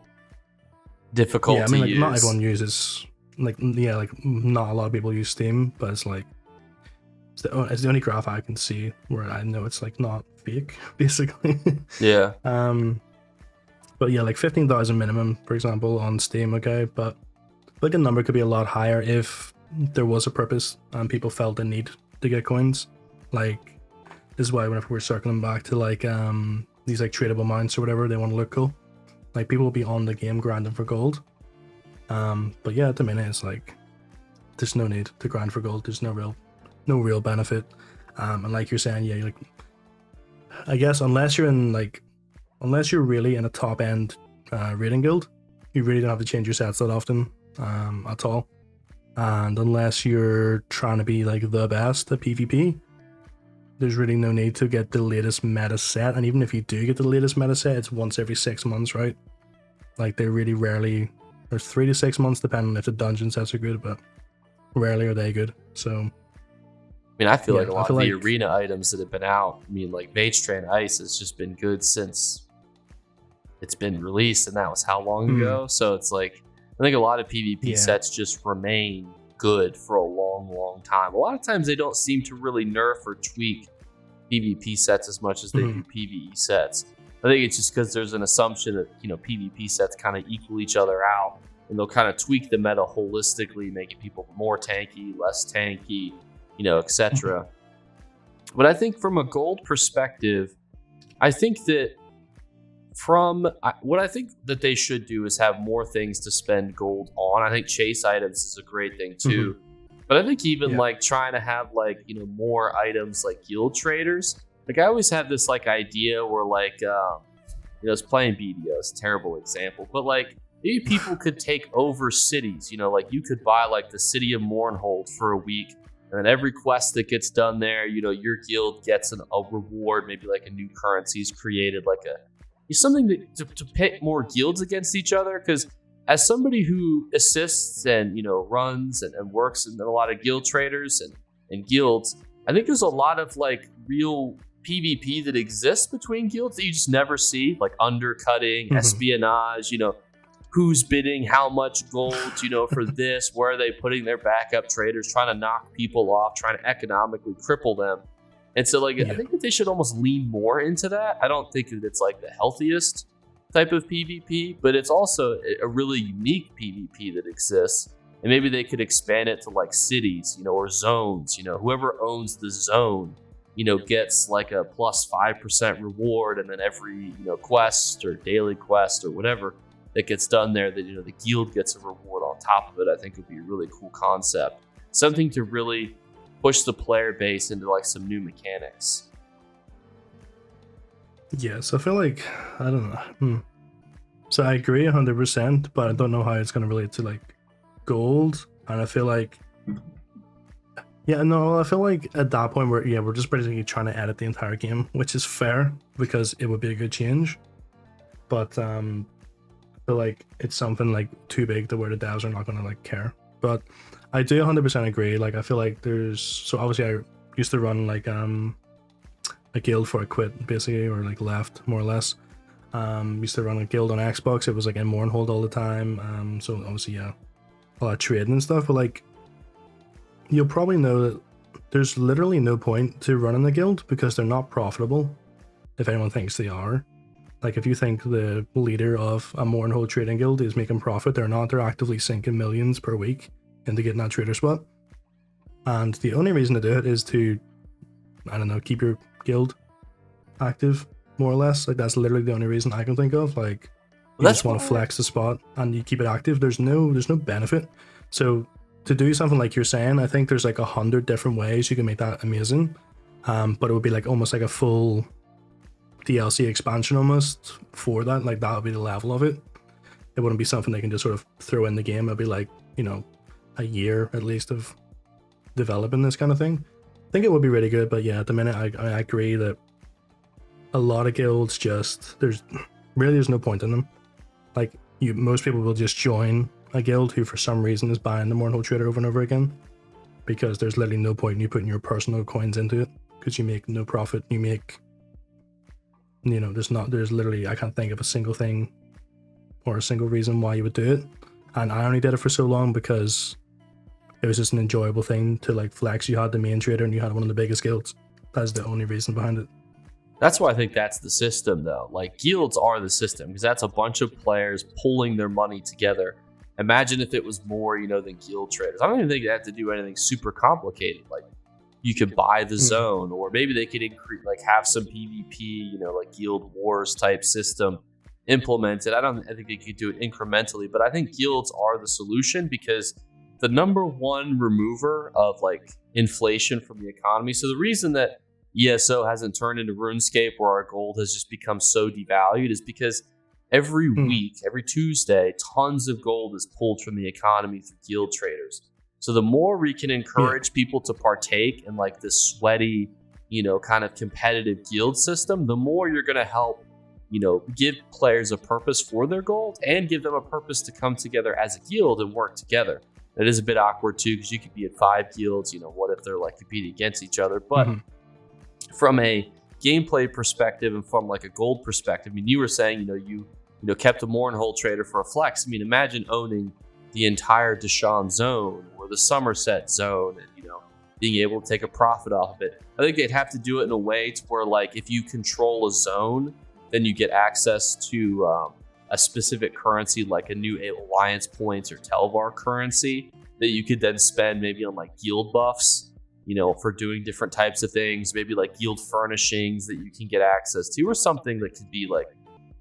difficult to use. Yeah, I mean, like not everyone uses like not a lot of people use Steam, but it's like it's the only graph I can see where I know it's like not fake, basically. Yeah. But yeah, like 15,000 minimum, for example, on Steam. Okay, but like a number could be a lot higher if there was a purpose and people felt the need to get coins. Like this is why whenever we're circling back to like these like tradable mounts or whatever, they want to look cool. Like people will be on the game grinding for gold. But yeah, at the minute it's like there's no need to grind for gold. There's no real benefit. And like you're saying, yeah, like I guess unless you're really in a top end raiding guild, you really don't have to change your sets that often at all. And unless you're trying to be like the best at PvP, there's really no need to get the latest meta set. And even if you do get the latest meta set, it's once every 6 months, right? Like they really rarely, or 3 to 6 months, depending on if the dungeon sets are good, but rarely are they good. So I mean, I feel like a lot of the arena items that have been out, I mean, like Mage Train Ice has just been good since it's been released, and that was how long ago? So it's like, I think a lot of PvP sets just remain good for a long, long time. A lot of times they don't seem to really nerf or tweak PvP sets as much as they do PvE sets. I think it's just because there's an assumption that, you know, PvP sets kind of equal each other out, and they'll kind of tweak the meta holistically, making people more tanky, less tanky, you know, etc. But I think from a gold perspective, I think that what I think that they should do is have more things to spend gold on. I think chase items is a great thing too. But I think even like trying to have like, you know, more items like guild traders. Like I always have this like idea where like, you know, it's playing BDO, it's a terrible example, but like maybe people could take over cities, you know, like you could buy like the city of Mournhold for a week. And then every quest that gets done there, you know, your guild gets a reward, maybe like a new currency is created, like a something to pit more guilds against each other. Because as somebody who assists and runs and works in a lot of guild traders and guilds, I think there's a lot of like real PvP that exists between guilds that you just never see, like undercutting, espionage, who's bidding how much gold, for this, where are they putting their backup traders, trying to knock people off, trying to economically cripple them. And so I think that they should almost lean more into that. I don't think that it's like the healthiest type of PvP, but it's also a really unique PvP that exists. And maybe they could expand it to like cities, or zones, whoever owns the zone, gets like a plus 5% reward. And then every, quest or daily quest or whatever that gets done there, that, the guild gets a reward on top of it. I think would be a really cool concept. Something to really push the player base into like some new mechanics. Yeah, so I feel like, I don't know. So I agree 100%, but I don't know how it's going to relate to like gold. And I feel like, I feel like at that point we're just basically trying to edit the entire game, which is fair because it would be a good change. But I feel like it's something like too big to where the devs are not going to like care. But I do 100% agree. Like, I feel like so obviously I used to run like a guild before I quit, basically, or like left, more or less. Used to run a guild on Xbox. It was like in Mournhold all the time. So obviously, a lot of trading and stuff. But like, you'll probably know that there's literally no point to running a guild because they're not profitable. If anyone thinks they are, like if you think the leader of a Mournhold trading guild is making profit, they're not. They're actively sinking millions per week into getting that trader spot. And the only reason to do it is to, I don't know, keep your guild active, more or less. Like, that's literally the only reason I can think of. Like, you just want to flex the spot and you keep it active. There's no benefit. So to do something like you're saying, I think there's like 100 different ways you can make that amazing. But it would be like almost like a full DLC expansion almost for that. Like, that would be the level of it. It wouldn't be something they can just sort of throw in the game. It'd be like, a year at least of developing this kind of thing. I think it would be really good, but yeah, at the minute I agree that a lot of guilds there's no point in them. Like, most people will just join a guild who for some reason is buying the Mournhold Trader over and over again, because there's literally no point in you putting your personal coins into it, because you make no profit. You make, there's literally, I can't think of a single thing or a single reason why you would do it. And I only did it for so long because it was just an enjoyable thing to like flex. You had the main trader and you had one of the biggest guilds. That's the only reason behind it. That's why I think that's the system, though. Like, guilds are the system because that's a bunch of players pulling their money together. Imagine if it was more, than guild traders. I don't even think they have to do anything super complicated. Like, you could buy the zone, or maybe they could increase, like, have some PvP, like guild wars type system implemented. I think they could do it incrementally, but I think guilds are the solution because the number one remover of like inflation from the economy. So the reason that ESO hasn't turned into RuneScape, where our gold has just become so devalued, is because every week, every Tuesday, tons of gold is pulled from the economy through guild traders. So the more we can encourage people to partake in like this sweaty, kind of competitive guild system, the more you're going to help, give players a purpose for their gold and give them a purpose to come together as a guild and work together. It is a bit awkward too, because you could be at 5 guilds. What if they're like competing against each other? But from a gameplay perspective and from like a gold perspective, I mean, you were saying, you kept a Mournhold trader for a flex. I mean, imagine owning the entire Deshaun zone or the Somerset zone and, being able to take a profit off of it. I think they'd have to do it in a way to where, like, if you control a zone, then you get access to a specific currency, like a new alliance points or Telvar currency that you could then spend maybe on like guild buffs, for doing different types of things, maybe like guild furnishings that you can get access to, or something that could be like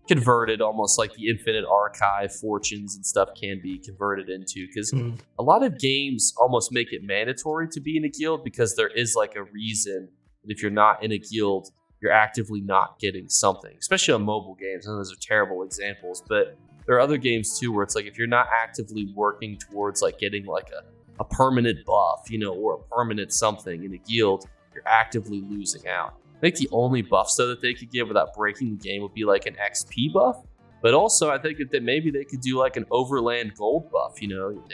converted, almost like the Infinite Archive fortunes and stuff can be converted into. Because a lot of games almost make it mandatory to be in a guild, because there is like a reason that if you're not in a guild, you're actively not getting something, especially on mobile games. And those are terrible examples, but there are other games too where it's like if you're not actively working towards like getting like a permanent buff, or a permanent something in a guild, you're actively losing out. think the only buffs though that they could give without breaking the game would be like an XP buff. But also, I think that maybe they could do like an overland gold buff. Get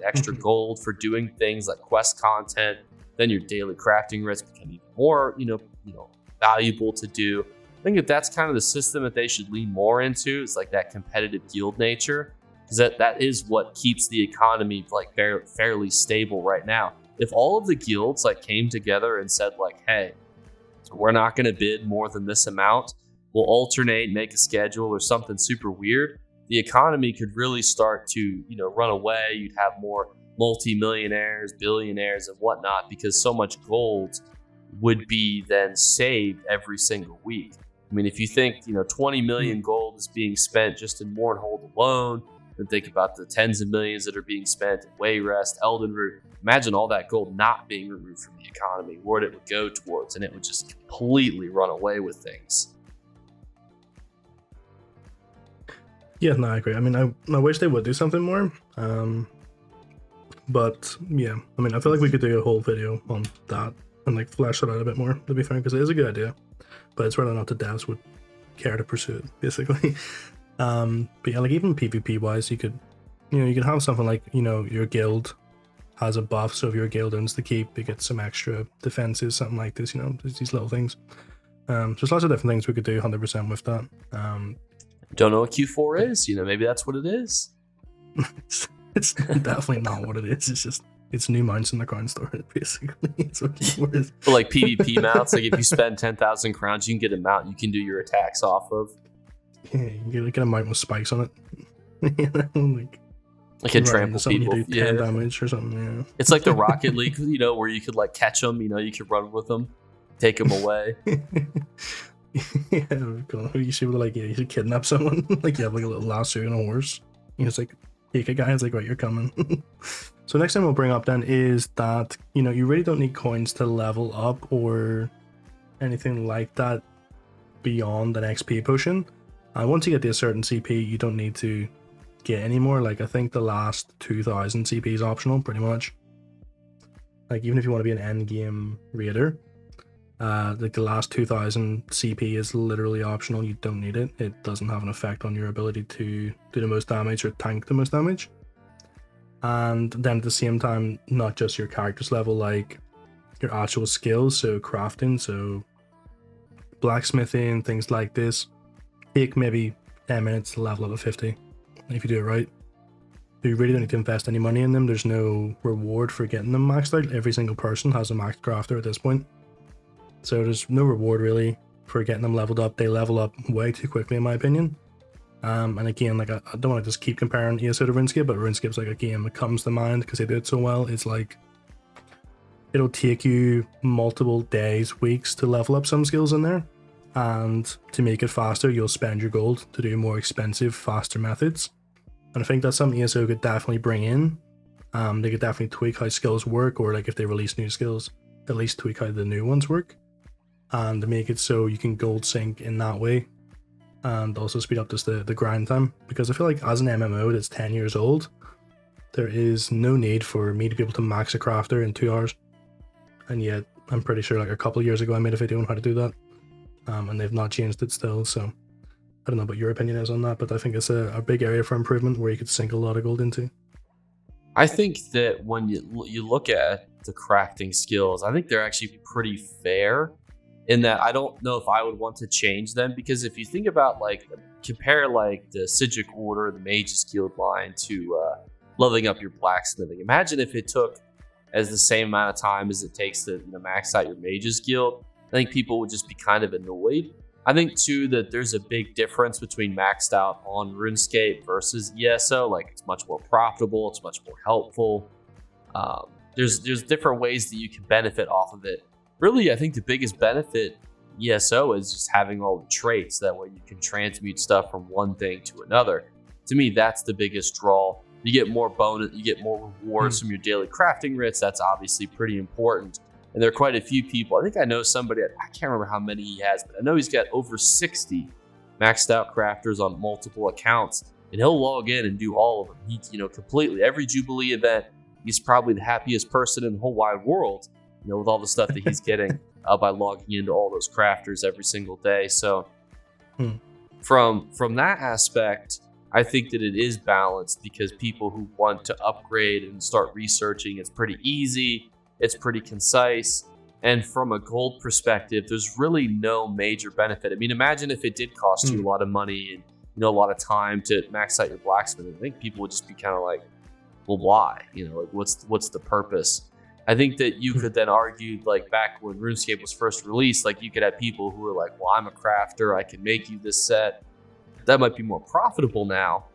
extra gold for doing things like quest content. Then your daily crafting writs become even more, valuable to do. I think that's kind of the system that they should lean more into. Is like that competitive guild nature, because that is what keeps the economy like fairly stable right now. If all of the guilds like came together and said like, hey, we're not going to bid more than this amount, we'll alternate, make a schedule or something super weird, the economy could really start to, run away. You'd have more multi-millionaires, billionaires and whatnot, because so much gold would be then saved every single week. I mean, if you think, 20 million gold is being spent just in Mournhold alone, and think about the tens of millions that are being spent in Wayrest, Eldenroot, imagine all that gold not being removed from the economy, what it would go towards, and it would just completely run away with things. Yeah, no, I agree. I mean, I wish they would do something more. But yeah, I mean, I feel like we could do a whole video on that and like flesh it out a bit more, to be fair, because it is a good idea. But it's whether or not the devs would care to pursue it, basically. But yeah, like even PvP wise, you could have something like, your guild has a buff, so if your guild owns the keep, you get some extra defenses, something like this, these little things. There's lots of different things we could do 100% with that. Don't know what Q4 is, maybe that's what it is. It's definitely not what it is. It's new mounts in the crown store, basically. It's what Q4 is. But like PvP mounts, like if you spend 10,000 crowns, you can get a mount you can do your attacks off of. Yeah, you can get a mount with spikes on it. Like can trample people. You do 10 damage or something, yeah. It's like the Rocket League, where you could like catch them, you could run with them, take them away. Yeah, cool. You should you should kidnap someone. Like you have like a little lasso and a horse. You just like take a guy. It's like, right, you're coming. So next thing we'll bring up then is that you really don't need coins to level up or anything like that beyond an XP potion. Once you get to a certain CP, you don't need to get any more. Like I think the last 2,000 CP is optional, pretty much. Like even if you want to be an end game raider. Like the last 2,000 CP is literally optional. You don't need it. It doesn't have an effect on your ability to do the most damage or tank the most damage. And then at the same time, not just your character's level, like your actual skills, so crafting, so blacksmithing, things like this, take maybe 10 minutes to level up to 50 if you do it right. You really don't need to invest any money in them. There's no reward for getting them maxed out. Every single person has a maxed crafter at this point. So there's no reward really for getting them leveled up. They level up way too quickly in my opinion. And again, like I don't want to just keep comparing ESO to RuneScape, but RuneScape's like a game that comes to mind because they do it so well. It's like it'll take you multiple days, weeks to level up some skills in there. And to make it faster, you'll spend your gold to do more expensive, faster methods. And I think that's something ESO could definitely bring in. They could definitely tweak how skills work, or like if they release new skills, at least tweak how the new ones work. And to make it so you can gold sync in that way, and also speed up just the grind time, because I feel like as an MMO that's 10 years old, there is no need for me to be able to max a crafter in 2 hours, and yet I'm pretty sure like a couple of years ago I made a video on how to do that, and they've not changed it still. So I don't know what your opinion is on that, but I think it's a big area for improvement where you could sink a lot of gold into. I think that when you look at the crafting skills, I think they're actually pretty fair in that I don't know if I would want to change them, because if you think about compare the Sigic Order, the Mage's Guild line to leveling up your blacksmithing. Imagine if it took as the same amount of time as it takes to max out your Mage's Guild. I think people would just be kind of annoyed. I think too that there's a big difference between maxed out on RuneScape versus ESO. Like it's much more profitable, it's much more helpful. There's different ways that you can benefit off of it. Really, I think the biggest benefit ESO is just having all the traits. That way you can transmute stuff from one thing to another. To me, that's the biggest draw. You get more bonus, you get more rewards from your daily crafting writs. That's obviously pretty important. And there are quite a few people. I think I know somebody, I can't remember how many he has, but I know he's got over 60 maxed out crafters on multiple accounts. And he'll log in and do all of them. He, completely, every Jubilee event, he's probably the happiest person in the whole wide world, with all the stuff that he's getting. by logging into all those crafters every single day. So from that aspect, I think that it is balanced, because people who want to upgrade and start researching, it's pretty easy, it's pretty concise. And from a gold perspective, there's really no major benefit. I mean, imagine if it did cost you a lot of money and a lot of time to max out your blacksmith. I think people would just be kind of like, well, why? Like what's the purpose? I think that you could then argue, like back when RuneScape was first released, like you could have people who were like, well, I'm a crafter, I can make you this set. That might be more profitable now,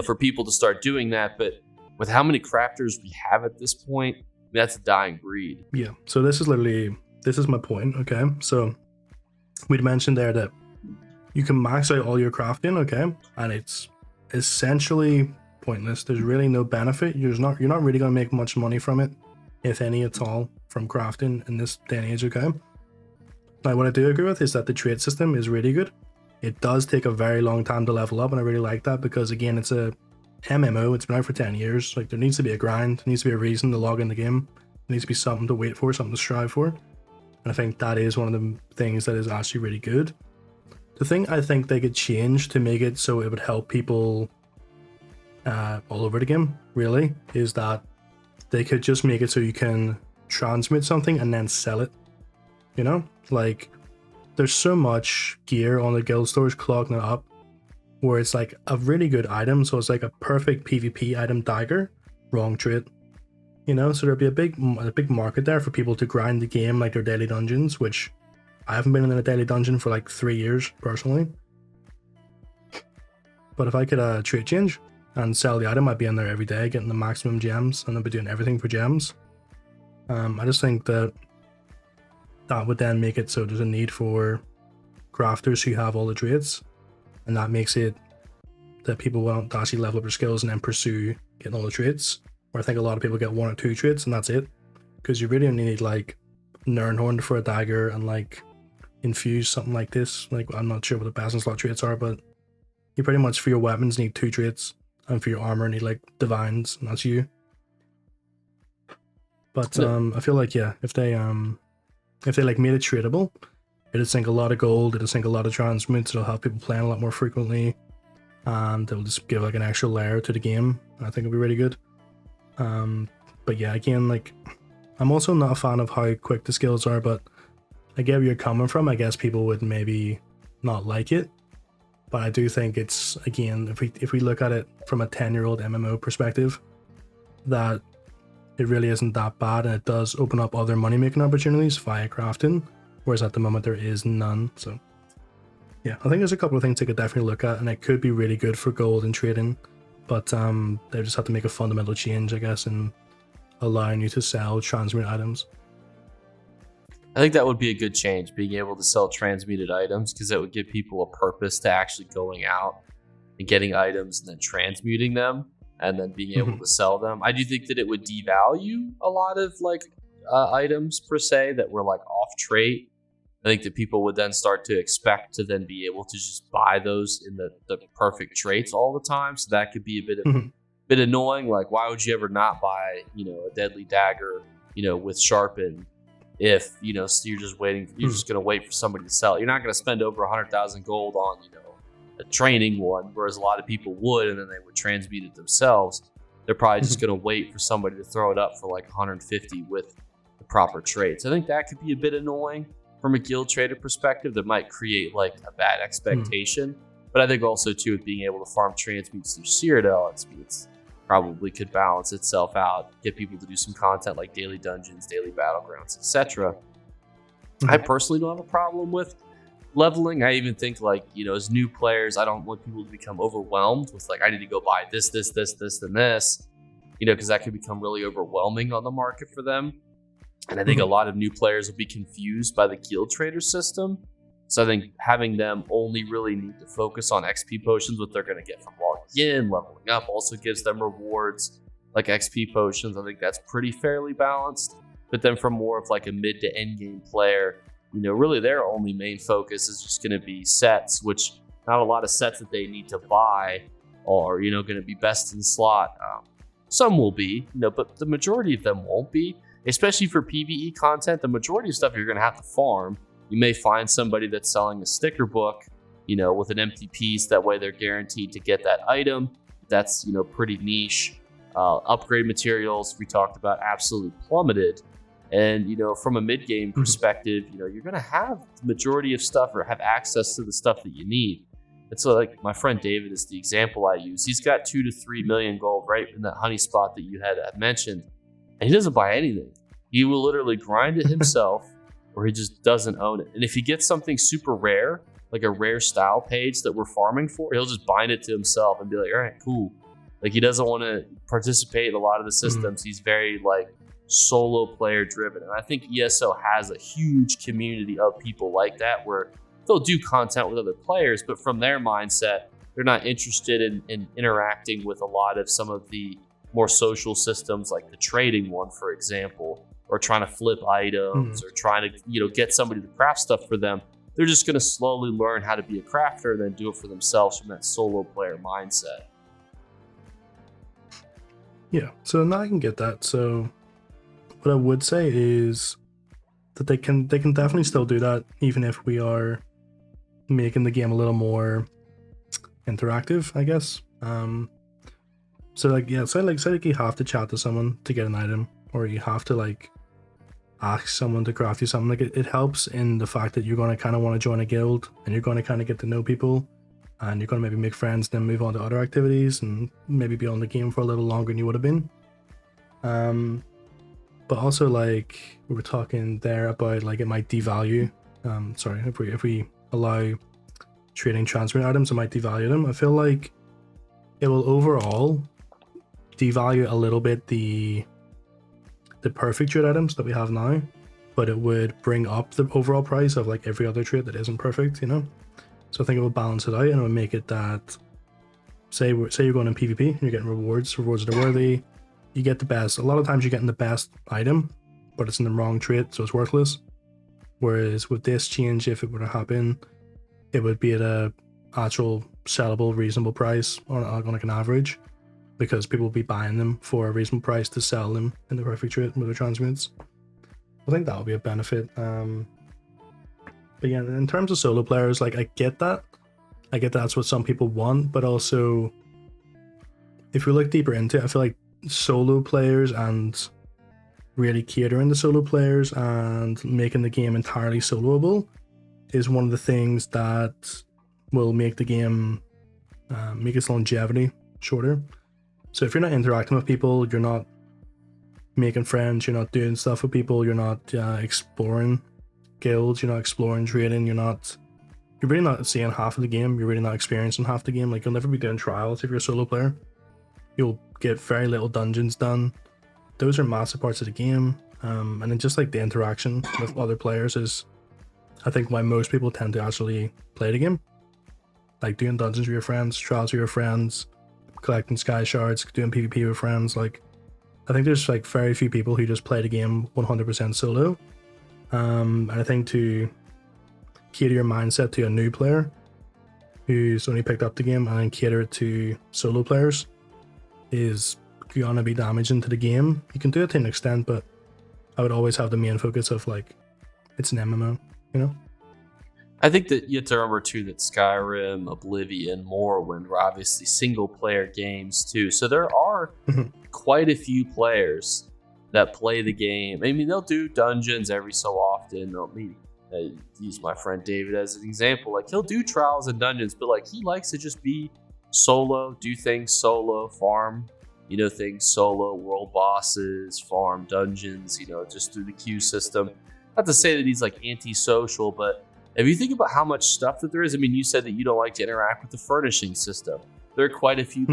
for people to start doing that. But with how many crafters we have at this point, that's a dying breed. Yeah. So this is my point. Okay. So we'd mentioned there that you can max out all your crafting. Okay. And it's essentially pointless. There's really no benefit. You're not really going to make much money from it, if any at all, from crafting in this day and age. Okay. Now, what I do agree with is that the trade system is really good. It does take a very long time to level up, and I really like that, because again, it's a MMO. It's been out for 10 years. Like, there needs to be a grind. There needs to be a reason to log in the game. There needs to be something to wait for, something to strive for. And I think that is one of the things that is actually really good. The thing I think they could change to make it so it would help people all over the game, really, is that they could just make it so you can transmit something and then sell it. Like, there's so much gear on the guild stores clogging it up, where it's like a really good item, so it's like a perfect PvP item dagger, wrong trait. So there'd be a big market there for people to grind the game like their daily dungeons, which I haven't been in a daily dungeon for like 3 years personally. But if I could trait change and sell the item, I'd be in there every day getting the maximum gems, and I'd be doing everything for gems. I just think that would then make it so there's a need for crafters who have all the traits, and that makes it that people want to actually level up their skills and then pursue getting all the traits. Where I think a lot of people get 1 or 2 traits and that's it, because you really only need like Nernhorn for a dagger and like infuse something like this. Like, I'm not sure what the best and slot traits are, but you pretty much for your weapons need 2 traits, and for your armor need like divines, and that's you. But I feel like, yeah, if they like made it tradable, it'd sink a lot of gold, it'd sink a lot of transmutes, it'll have people playing a lot more frequently, and it'll just give like an extra layer to the game. I think it'll be really good. But yeah, again, like, I'm also not a fan of how quick the skills are, but I get where you're coming from. I guess people would maybe not like it, but I do think it's, again, if we look at it from a 10-year-old MMO perspective, that it really isn't that bad, and it does open up other money-making opportunities via crafting, whereas at the moment there is none. So yeah, I think there's a couple of things they could definitely look at, and it could be really good for gold and trading, but they just have to make a fundamental change, I guess, in allowing you to sell transmute items. I think that would be a good change, being able to sell transmuted items, because that would give people a purpose to actually going out and getting items and then transmuting them and then being able to sell them. I do think that it would devalue a lot of like items per se that were like off trait. I think that people would then start to expect to then be able to just buy those in the perfect traits all the time. So that could be a bit annoying. Like, why would you ever not buy, a deadly dagger, with sharpen, if, so you're just waiting, you're just going to wait for somebody to sell it. You're not going to spend over 100,000 gold on, a training one, whereas a lot of people would, and then they would transmute it themselves. They're probably just going to wait for somebody to throw it up for like 150 with the proper traits. I think that could be a bit annoying from a guild trader perspective. That might create like a bad expectation. But I think also too, with being able to farm transmutes through Cyrodiil, it's probably could balance itself out, get people to do some content like daily dungeons, daily battlegrounds, etc. I personally don't have a problem with leveling. I even think like, as new players, I don't want people to become overwhelmed with like, I need to go buy this, and this, because that could become really overwhelming on the market for them. And I think a lot of new players will be confused by the guild trader system. So I think having them only really need to focus on XP potions, what they're going to get from logging in, leveling up, also gives them rewards like XP potions. I think that's pretty fairly balanced. But then for more of like a mid to end game player, really their only main focus is just going to be sets, which not a lot of sets that they need to buy are, going to be best in slot. Some will be, but the majority of them won't be. especially for PvE content, the majority of stuff you're going to have to farm. You may find somebody that's selling a sticker book, with an empty piece. That way they're guaranteed to get that item. That's, pretty niche. Upgrade materials, we talked about, absolutely plummeted. And, from a mid-game perspective, you're going to have the majority of stuff or have access to the stuff that you need. And so, like, my friend David is the example I use. He's got 2 to 3 million gold right in that honey spot that you had mentioned. And he doesn't buy anything. He will literally grind it himself, or he just doesn't own it. And if he gets something super rare, like a rare style page that we're farming for, he'll just bind it to himself and be like, all right, cool. Like, he doesn't want to participate in a lot of the systems. He's very, like, solo player driven. And I think ESO has a huge community of people like that, where they'll do content with other players, but from their mindset, they're not interested in interacting with a lot of some of the more social systems, like the trading one, for example, or trying to flip items or trying to, get somebody to craft stuff for them. They're just going to slowly learn how to be a crafter and then do it for themselves from that solo player mindset. Yeah, so now I can get that. So what I would say is that they can definitely still do that, even if we are making the game a little more interactive, I guess. So like, yeah, say like you have to chat to someone to get an item, or you have to like ask someone to craft you something. Like it helps in the fact that you're going to kind of want to join a guild, and you're going to kind of get to know people, and you're going to maybe make friends, then move on to other activities, and maybe be on the game for a little longer than you would have been. But also, like we were talking there about, like, it might devalue. If we allow trading transfer items, it might devalue them. I feel like it will overall devalue a little bit the perfect trade items that we have now, but it would bring up the overall price of like every other trade that isn't perfect, So I think it will balance it out, and it would make it that, say you're going in PvP and you're getting rewards that are worthy. You get the best. A lot of times you're getting the best item, but it's in the wrong trade, so it's worthless. Whereas with this change, if it were to happen, it would be at a actual sellable, reasonable price on like an average, because people will be buying them for a reasonable price to sell them in the perfect trade with their transmutes. I think that would be a benefit. But yeah, in terms of solo players, like, I get that. That's what some people want, but also, if we look deeper into it, I feel like solo players and really catering to solo players and making the game entirely soloable is one of the things that will make the game make its longevity shorter. So if you're not interacting with people, you're not making friends, you're not doing stuff with people, you're not exploring guilds, you're not exploring trading, you're really not seeing half of the game, you're really not experiencing half the game. Like, you'll never be doing trials if you're a solo player. You'll get very little dungeons done. Those are massive parts of the game. And then just like the interaction with other players is, I think, why most people tend to actually play the game. Like doing dungeons with your friends, trials with your friends, collecting sky shards, doing PvP with friends. Like, I think there's like very few people who just play the game 100% solo. And I think to cater your mindset to a new player who's only picked up the game, and then cater it to solo players, is gonna be damaging to the game. You can do it to an extent, but I would always have the main focus of, like, it's an MMO, I think that you have to remember too that Skyrim, Oblivion, Morrowind were obviously single player games too. So there are quite a few players that play the game. I mean, they'll do dungeons every so often. They'll use my friend David as an example. Like, he'll do trials and dungeons, but like, he likes to just be solo, do things solo, farm, things solo, world bosses, farm dungeons, just through the queue system. Not to say that he's like antisocial, but if you think about how much stuff that there is, I mean, you said that you don't like to interact with the furnishing system. There are quite a few,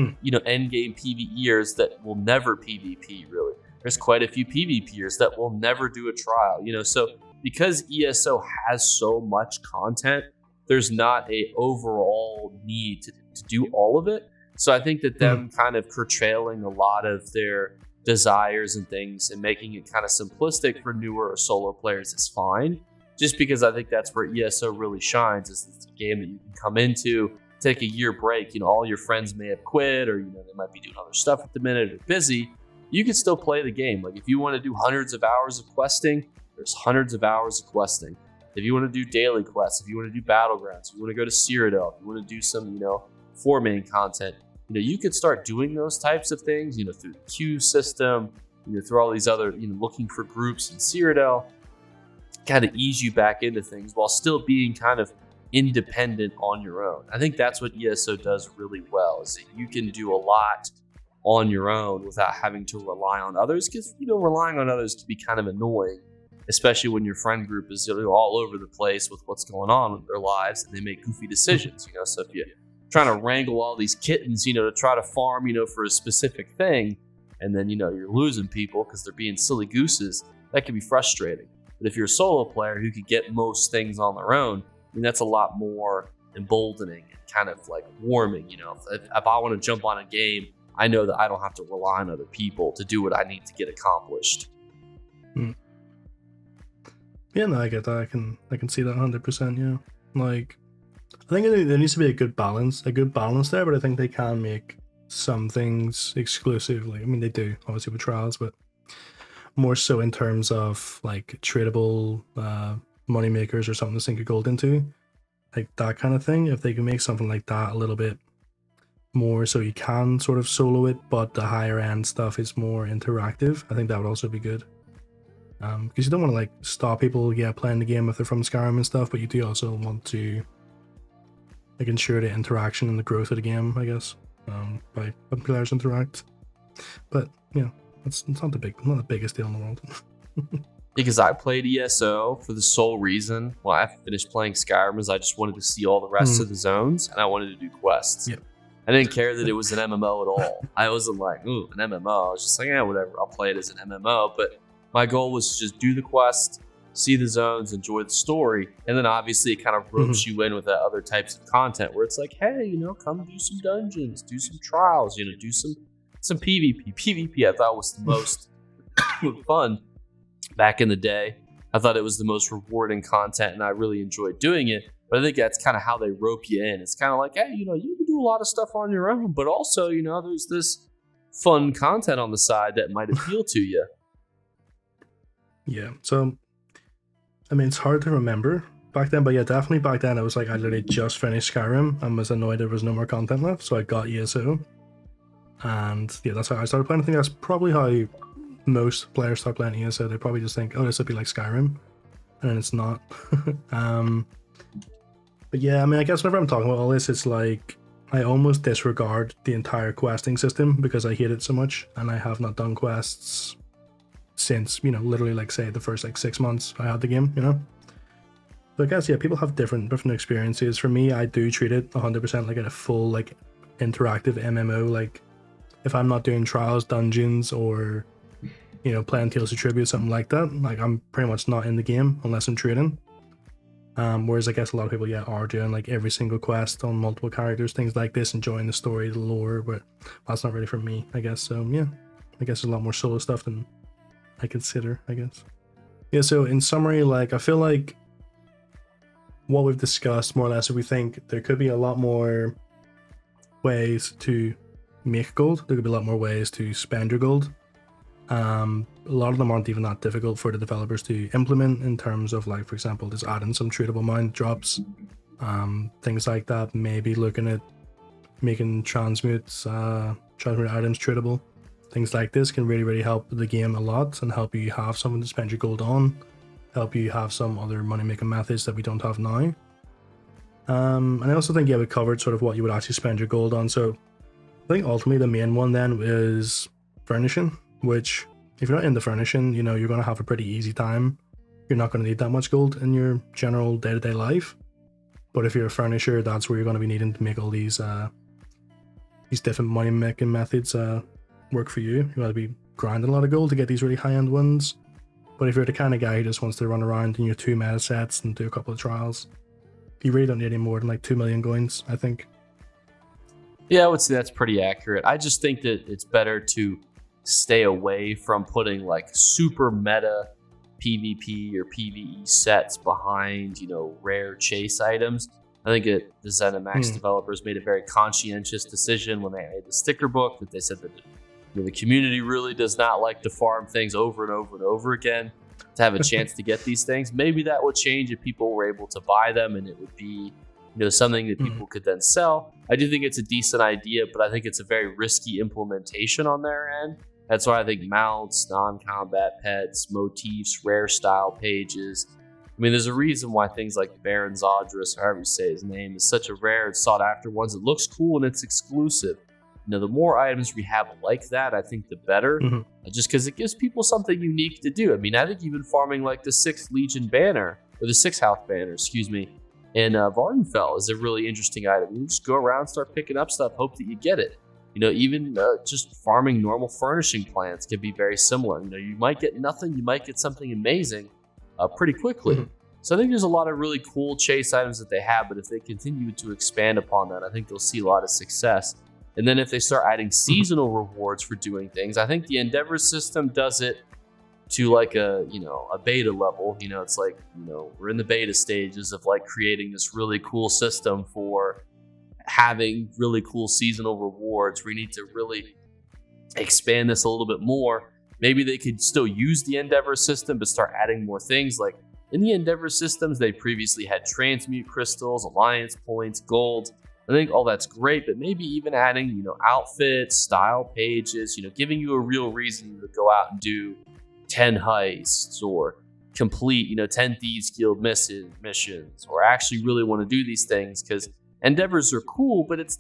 end game PvEers that will never PvP, really. There's quite a few PvPers that will never do a trial, So because ESO has so much content, there's not a overall need to do all of it. So I think that them kind of curtailing a lot of their desires and things and making it kind of simplistic for newer or solo players is fine. Just because I think that's where ESO really shines, is it's a game that you can come into, take a year break. All your friends may have quit, or they might be doing other stuff at the minute or busy, you can still play the game. Like if you want to do hundreds of hours of questing, there's hundreds of hours of questing. If you want to do daily quests, if you want to do battlegrounds, if you want to go to Cyrodiil, if you want to do some, 4-main content, you could start doing those types of things, through the queue system, through all these other, looking for groups in Cyrodiil, kind of ease you back into things while still being kind of independent on your own. I think that's what ESO does really well, is that you can do a lot on your own without having to rely on others, because, relying on others can be kind of annoying, especially when your friend group is all over the place with what's going on in their lives and they make goofy decisions. So if you're trying to wrangle all these kittens, to try to farm, for a specific thing, and then, you're losing people because they're being silly gooses, that can be frustrating. But if you're a solo player who can get most things on their own, that's a lot more emboldening and kind of like warming. If I want to jump on a game, I know that I don't have to rely on other people to do what I need to get accomplished. Yeah, no, I get that. I can see that 100%. Yeah, like I think there needs to be a good balance there, but I think they can make some things exclusively. I mean, they do obviously with trials, but more so in terms of like tradable money makers or something to sink your gold into, like that kind of thing. If they can make something like that a little bit more so you can sort of solo it, but the higher end stuff is more interactive, I think that would also be good. Because you don't want to like stop people playing the game if they're from Skyrim and stuff, but you do also want to like ensure the interaction and the growth of the game, I guess, by when players interact. But it's not the biggest deal in the world. Because I played ESO for the sole reason, well, I finished playing Skyrim, is I just wanted to see all the rest of the zones, and I wanted to do quests. Yep. I didn't care that it was an MMO at all. I wasn't like, ooh, an MMO. I was just like, whatever, I'll play it as an MMO. But my goal was to just do the quest, see the zones, enjoy the story, and then obviously it kind of ropes you in with that other types of content where it's like, hey, come do some dungeons, do some trials, do some PvP. PvP I thought was the most fun back in the day. I thought it was the most rewarding content, and I really enjoyed doing it. But I think that's kind of how they rope you in. It's kind of like, hey, you can do a lot of stuff on your own, but also, there's this fun content on the side that might appeal to you. Yeah, so, I mean, it's hard to remember back then, but definitely back then it was like I literally just finished Skyrim and was annoyed there was no more content left, so I got ESO. And that's how I started playing. I think that's probably how most players start playing ESO. They probably just think, oh, this would be like Skyrim, and then it's not. But yeah, I mean, I guess whenever I'm talking about all this, it's like I almost disregard the entire questing system because I hate it so much, and I have not done quests since, literally like say the first like 6 months I had the game, So I guess people have different experiences. For me, I do treat it 100% like a full like interactive MMO. Like if I'm not doing trials, dungeons, or playing Tales of Tribute, something like that, like I'm pretty much not in the game unless I'm trading. Whereas I guess a lot of people are doing like every single quest on multiple characters, things like this, enjoying the story, the lore, but that's not really for me, I guess. So I guess there's a lot more solo stuff than I consider, I guess. So in summary, like I feel like what we've discussed more or less, we think there could be a lot more ways to make gold. There could be a lot more ways to spend your gold. A lot of them aren't even that difficult for the developers to implement in terms of, like, for example, just adding some tradable mine drops, things like that. Maybe looking at making transmute items tradable. Things like this can really help the game a lot and help you have something to spend your gold on, help you have some other money making methods that we don't have now. And I also think we covered sort of what you would actually spend your gold on. So I think ultimately the main one then is furnishing, which if you're not into furnishing, you're going to have a pretty easy time. You're not going to need that much gold in your general day-to-day life. But if you're a furnisher, that's where you're going to be needing to make all these different money making methods work for you. You're going to be grinding a lot of gold to get these really high-end ones. But if you're the kind of guy who just wants to run around in your 2 meta sets and do a couple of trials, you really don't need any more than like 2 million coins, I think. Yeah, I would say that's pretty accurate. I just think that it's better to stay away from putting like super meta PvP or PvE sets behind, rare chase items. I think the ZeniMax developers made a very conscientious decision when they made the sticker book that they said that The community really does not like to farm things over and over and over again to have a chance to get these things. Maybe that would change if people were able to buy them and it would be, something that people could then sell. I do think it's a decent idea, but I think it's a very risky implementation on their end. That's why I think mounts, non-combat pets, motifs, rare style pages. There's a reason why things like Baron Zodrus, however you say his name, is such a rare and sought after one. It looks cool and it's exclusive. The more items we have like that, I think the better. Just because it gives people something unique to do. I think even farming like the 6th Legion banner, or the 6th House banner, in Vardenfell is a really interesting item. You just go around, start picking up stuff, hope that you get it. Even just farming normal furnishing plants can be very similar. You might get nothing, you might get something amazing pretty quickly. So I think there's a lot of really cool chase items that they have, but if they continue to expand upon that, I think they'll see a lot of success. And then if they start adding seasonal rewards for doing things, I think the Endeavor system does it to like a beta level. It's like, we're in the beta stages of like creating this really cool system for having really cool seasonal rewards. We need to really expand this a little bit more. Maybe they could still use the Endeavor system, but start adding more things. Like in the Endeavor systems, they previously had transmute crystals, alliance points, gold. I think all that's great, but maybe even adding, outfits, style pages, giving you a real reason to go out and do 10 heists or complete, 10 Thieves Guild missions, or actually really want to do these things, because Endeavors are cool, but it's,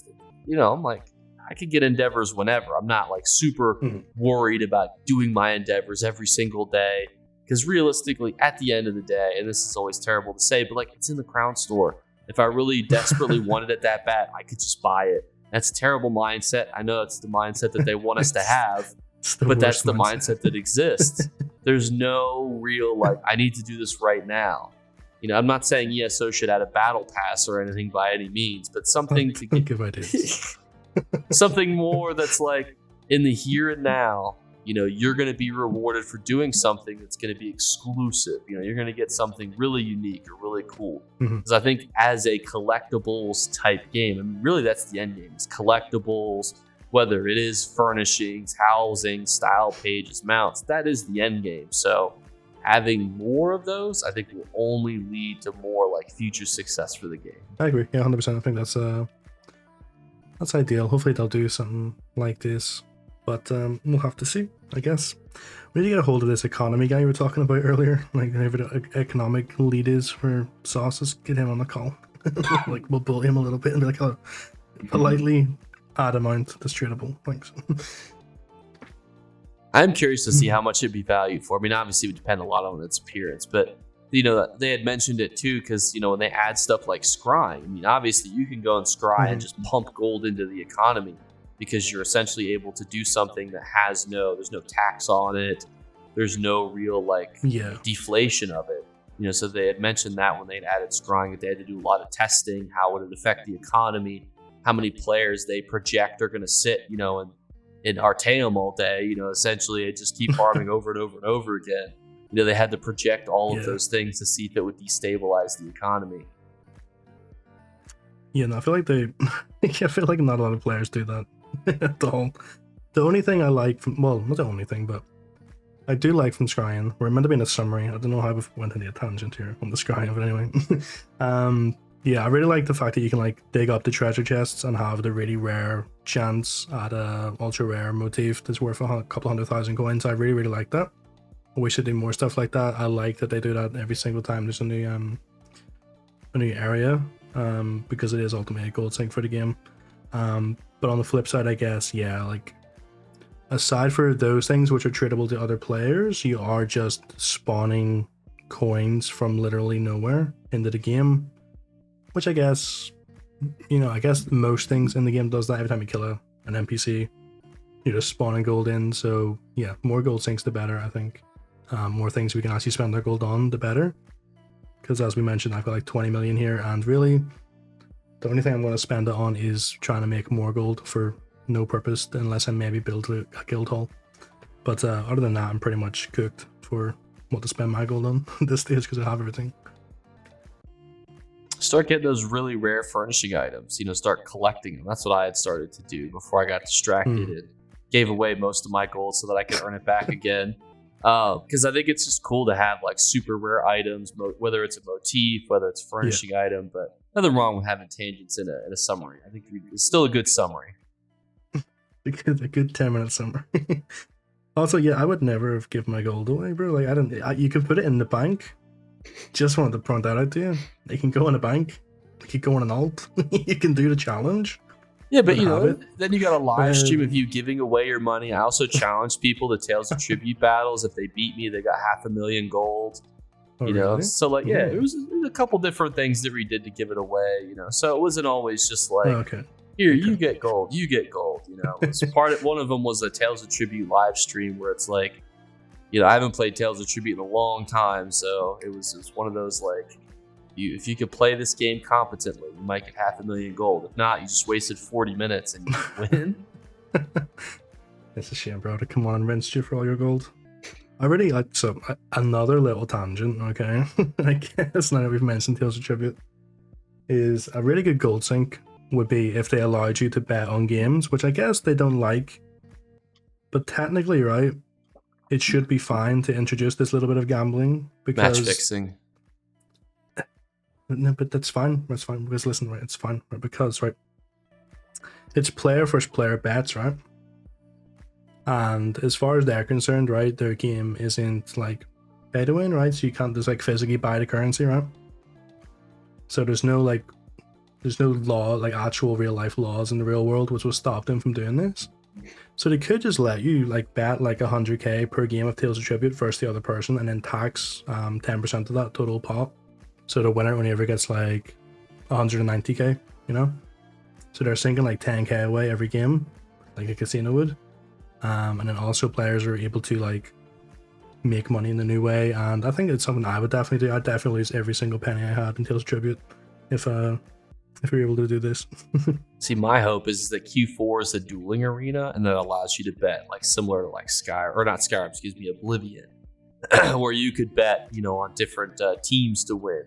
I'm like, I could get Endeavors whenever. I'm not like super worried about doing my Endeavors every single day, because realistically, at the end of the day, and this is always terrible to say, but like, it's in the Crown Store. If I really desperately wanted it that bad, I could just buy it. That's a terrible mindset. I know it's the mindset that they want us to have, but that's the mindset that exists. There's no real, like, I need to do this right now. I'm not saying ESO should add a battle pass or anything by any means, but something to give ideas. Something more that's like in the here and now. You're going to be rewarded for doing something that's going to be exclusive. You're going to get something really unique or really cool. Because I think as a collectibles type game, really that's the end game. It's collectibles, whether it is furnishings, housing, style pages, mounts, that is the end game. So having more of those, I think will only lead to more like future success for the game. I agree. Yeah, 100%. I think that's ideal. Hopefully they'll do something like this. But we'll have to see, I guess. We need to get a hold of this economy guy you were talking about earlier. Like, whoever the economic lead is for sauces, get him on the call. Like, we'll bully him a little bit and be like, oh, politely add amount that's tradable. Thanks. I'm curious to see how much it'd be valued for. Obviously, it would depend a lot on its appearance, but they had mentioned it too, because when they add stuff like scrying, obviously you can go and scry and just pump gold into the economy, because you're essentially able to do something that there's no tax on it. There's no real deflation of it. So they had mentioned that when they'd added scrying, that they had to do a lot of testing. How would it affect the economy? How many players they project are going to sit, in Artaeum all day, essentially and just keep farming over and over and over again. They had to project all of those things to see if it would destabilize the economy. Yeah, no, I feel like not a lot of players do that at all. The only thing I like from, well, not the only thing, but I do like from scrying, we're meant to be in a summary. I don't know how we went into a tangent here on the scrying, but anyway. Yeah, I really like the fact that you can like dig up the treasure chests and have the really rare chance at a ultra rare motif that's worth a couple 100,000 coins. I really, really like that. I wish they did more stuff like that. I like that they do that every single time there's a new area, because it is ultimately a gold sink for the game. But on the flip side, I guess, yeah, like aside for those things which are tradable to other players, you are just spawning coins from literally nowhere into the game, which I guess, I guess most things in the game does that. Every time you kill an NPC, you're just spawning gold in. So yeah, more gold sinks the better, I think. More things we can actually spend our gold on, the better. Because as we mentioned, I've got like 20 million here, and really the only thing I'm going to spend it on is trying to make more gold for no purpose, unless I maybe build a guild hall. But other than that, I'm pretty much cooked for what to spend my gold on at this stage, because I have everything. Start getting those really rare furnishing items, start collecting them. That's what I had started to do before I got distracted and gave away most of my gold so that I could earn it back again. Because I think it's just cool to have like super rare items, whether it's a motif, whether it's a furnishing item, but nothing wrong with having tangents in a summary. I think it's still a good summary. A good 10-minute summary. Also, yeah, I would never have given my gold away, bro. Like, you could put it in the bank. Just wanted to point that out to you. It can go in a bank. It can go in an alt. You can do the challenge. Yeah, but you know, then you got a live stream of you giving away your money. I also challenged people to Tales of Tribute battles. If they beat me, they got 500,000 gold. You know, really? So like, yeah, it was a couple different things that we did to give it away. You know, so it wasn't always just like, here, you get gold, you get gold. You know, it's one of them was a Tales of Tribute live stream where it's like, you know, I haven't played Tales of Tribute in a long time, so it was one of those like, if you could play this game competently, you might get 500,000 gold. If not, you just wasted 40 minutes and you win. It's a shame, bro, to come on and rinse you for all your gold. I really like, so another little tangent, okay? I guess now that we've mentioned Tales of Tribute, is a really good gold sink would be if they allowed you to bet on games, which I guess they don't like. But technically, right, it should be fine to introduce this little bit of gambling because match fixing. No, but that's fine. That's fine. Because listen, right, it's fine. Right? Because, right, it's player versus player bets, right? And as far as they're concerned, right, their game isn't like pay to win, right? So you can't just like physically buy the currency, right? So there's no law, like actual real life laws in the real world which will stop them from doing this. So they could just let you like bet like 100k per game of Tales of Tribute versus the other person and then tax 10% of that total pot. So the winner only ever gets like 190k, you know? So they're sinking like 10k away every game, like a casino would. And then also players are able to like make money in the new way. And I think it's something I would definitely do. I'd definitely lose every single penny I had in Tales of Tribute if we were able to do this. See, my hope is that Q4 is a dueling arena and that allows you to bet like similar to like Oblivion. Where you could bet, you know, on different teams to win.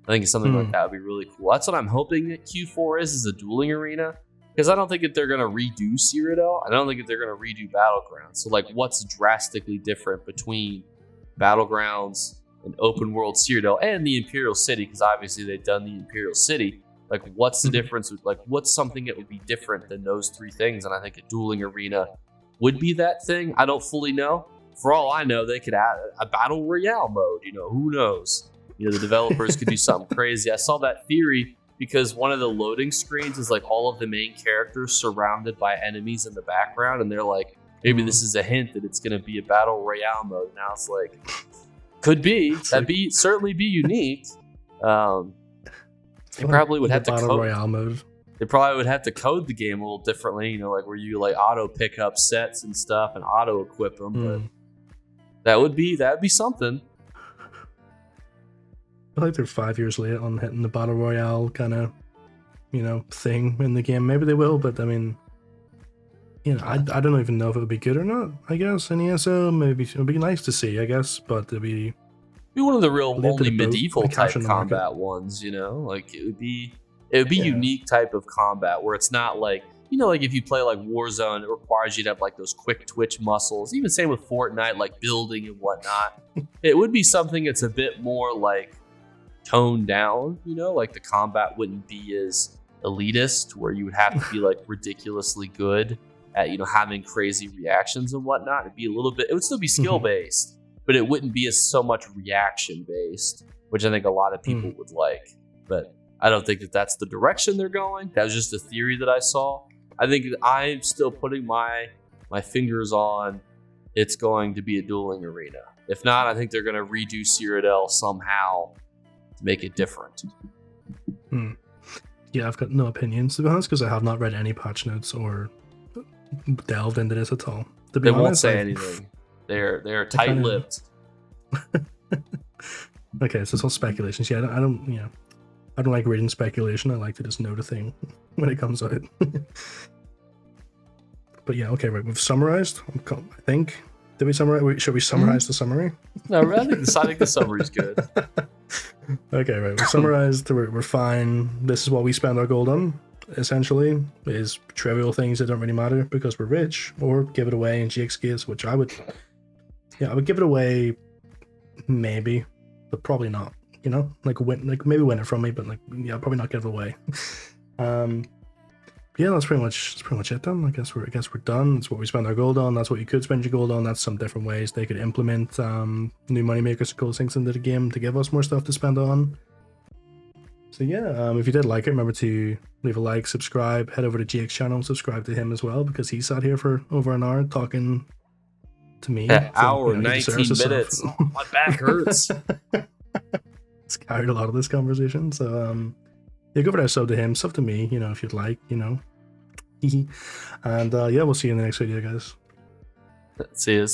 I think something like that would be really cool. That's what I'm hoping that Q4 is a dueling arena, because I don't think that they're going to redo Cyrodiil. I don't think that they're going to redo Battlegrounds. So, like, what's drastically different between Battlegrounds and open world Cyrodiil and the Imperial City? Because obviously they've done the Imperial City. Like, what's the difference? Like, what's something that would be different than those three things? And I think a dueling arena would be that thing. I don't fully know. For all I know, they could add a battle royale mode. You know, who knows? You know, the developers could do something crazy. I saw that theory because one of the loading screens is like all of the main characters surrounded by enemies in the background, and they're like, maybe this is a hint that it's going to be a battle royale mode. Now it's like, could be. That'd certainly be unique. They probably would have to battle royale mode. They probably would have to code the game a little differently. You know, like where you like auto pick up sets and stuff and auto equip them, but. That'd be something. I feel like they're 5 years late on hitting the battle royale kind of, you know, thing in the game. Maybe they will, but I mean, you know, I don't even know if it would be good or not. I guess in ESO, maybe it would be nice to see. I guess, but it'd be one of the real only medieval type combat ones. You know, like it would be unique type of combat where it's not like. You know, like if you play like Warzone, it requires you to have like those quick twitch muscles. Even same with Fortnite, like building and whatnot. It would be something that's a bit more like toned down, you know, like the combat wouldn't be as elitist where you would have to be like ridiculously good at, you know, having crazy reactions and whatnot. It'd be a little bit, it would still be skill based, but it wouldn't be as so much reaction based, which I think a lot of people would like. But I don't think that that's the direction they're going. That was just a theory that I saw. I think I'm still putting my fingers on it's going to be a dueling arena. If not, I think they're going to redo Cyrodiil somehow to make it different. Yeah, I've got no opinions, to be honest, because I have not read any patch notes or delved into this at all. To be honest, won't say anything. They're tight-lipped. Okay, so it's all speculations. Yeah, I don't like reading speculation. I like to just know the thing when it comes out. But yeah, okay, right. We've summarized. I think. Did we summarize? Should we summarize the summary? No, I think the summary is good. Okay, right. We summarized. We're fine. This is what we spend our gold on. essentially, is trivial things that don't really matter because we're rich, or give it away in GX case, which I would give it away maybe, but probably not. You know, like maybe win it from me, but like yeah, probably not give it away. Yeah, that's pretty much it then. I guess we're done. That's what we spend our gold on. That's what you could spend your gold on. That's some different ways they could implement new money makers to gold sinks into the game to give us more stuff to spend on. So yeah, if you did like it, remember to leave a like, subscribe, head over to GX channel, subscribe to him as well because he sat here for over an hour talking to me. An So, hour, he 19 deserves minutes. Oh, my back hurts. It's carried a lot of this conversation. So yeah, go over there, sub to him, sub to me, you know, if you'd like, you know. And yeah, we'll see you in the next video, guys. See you.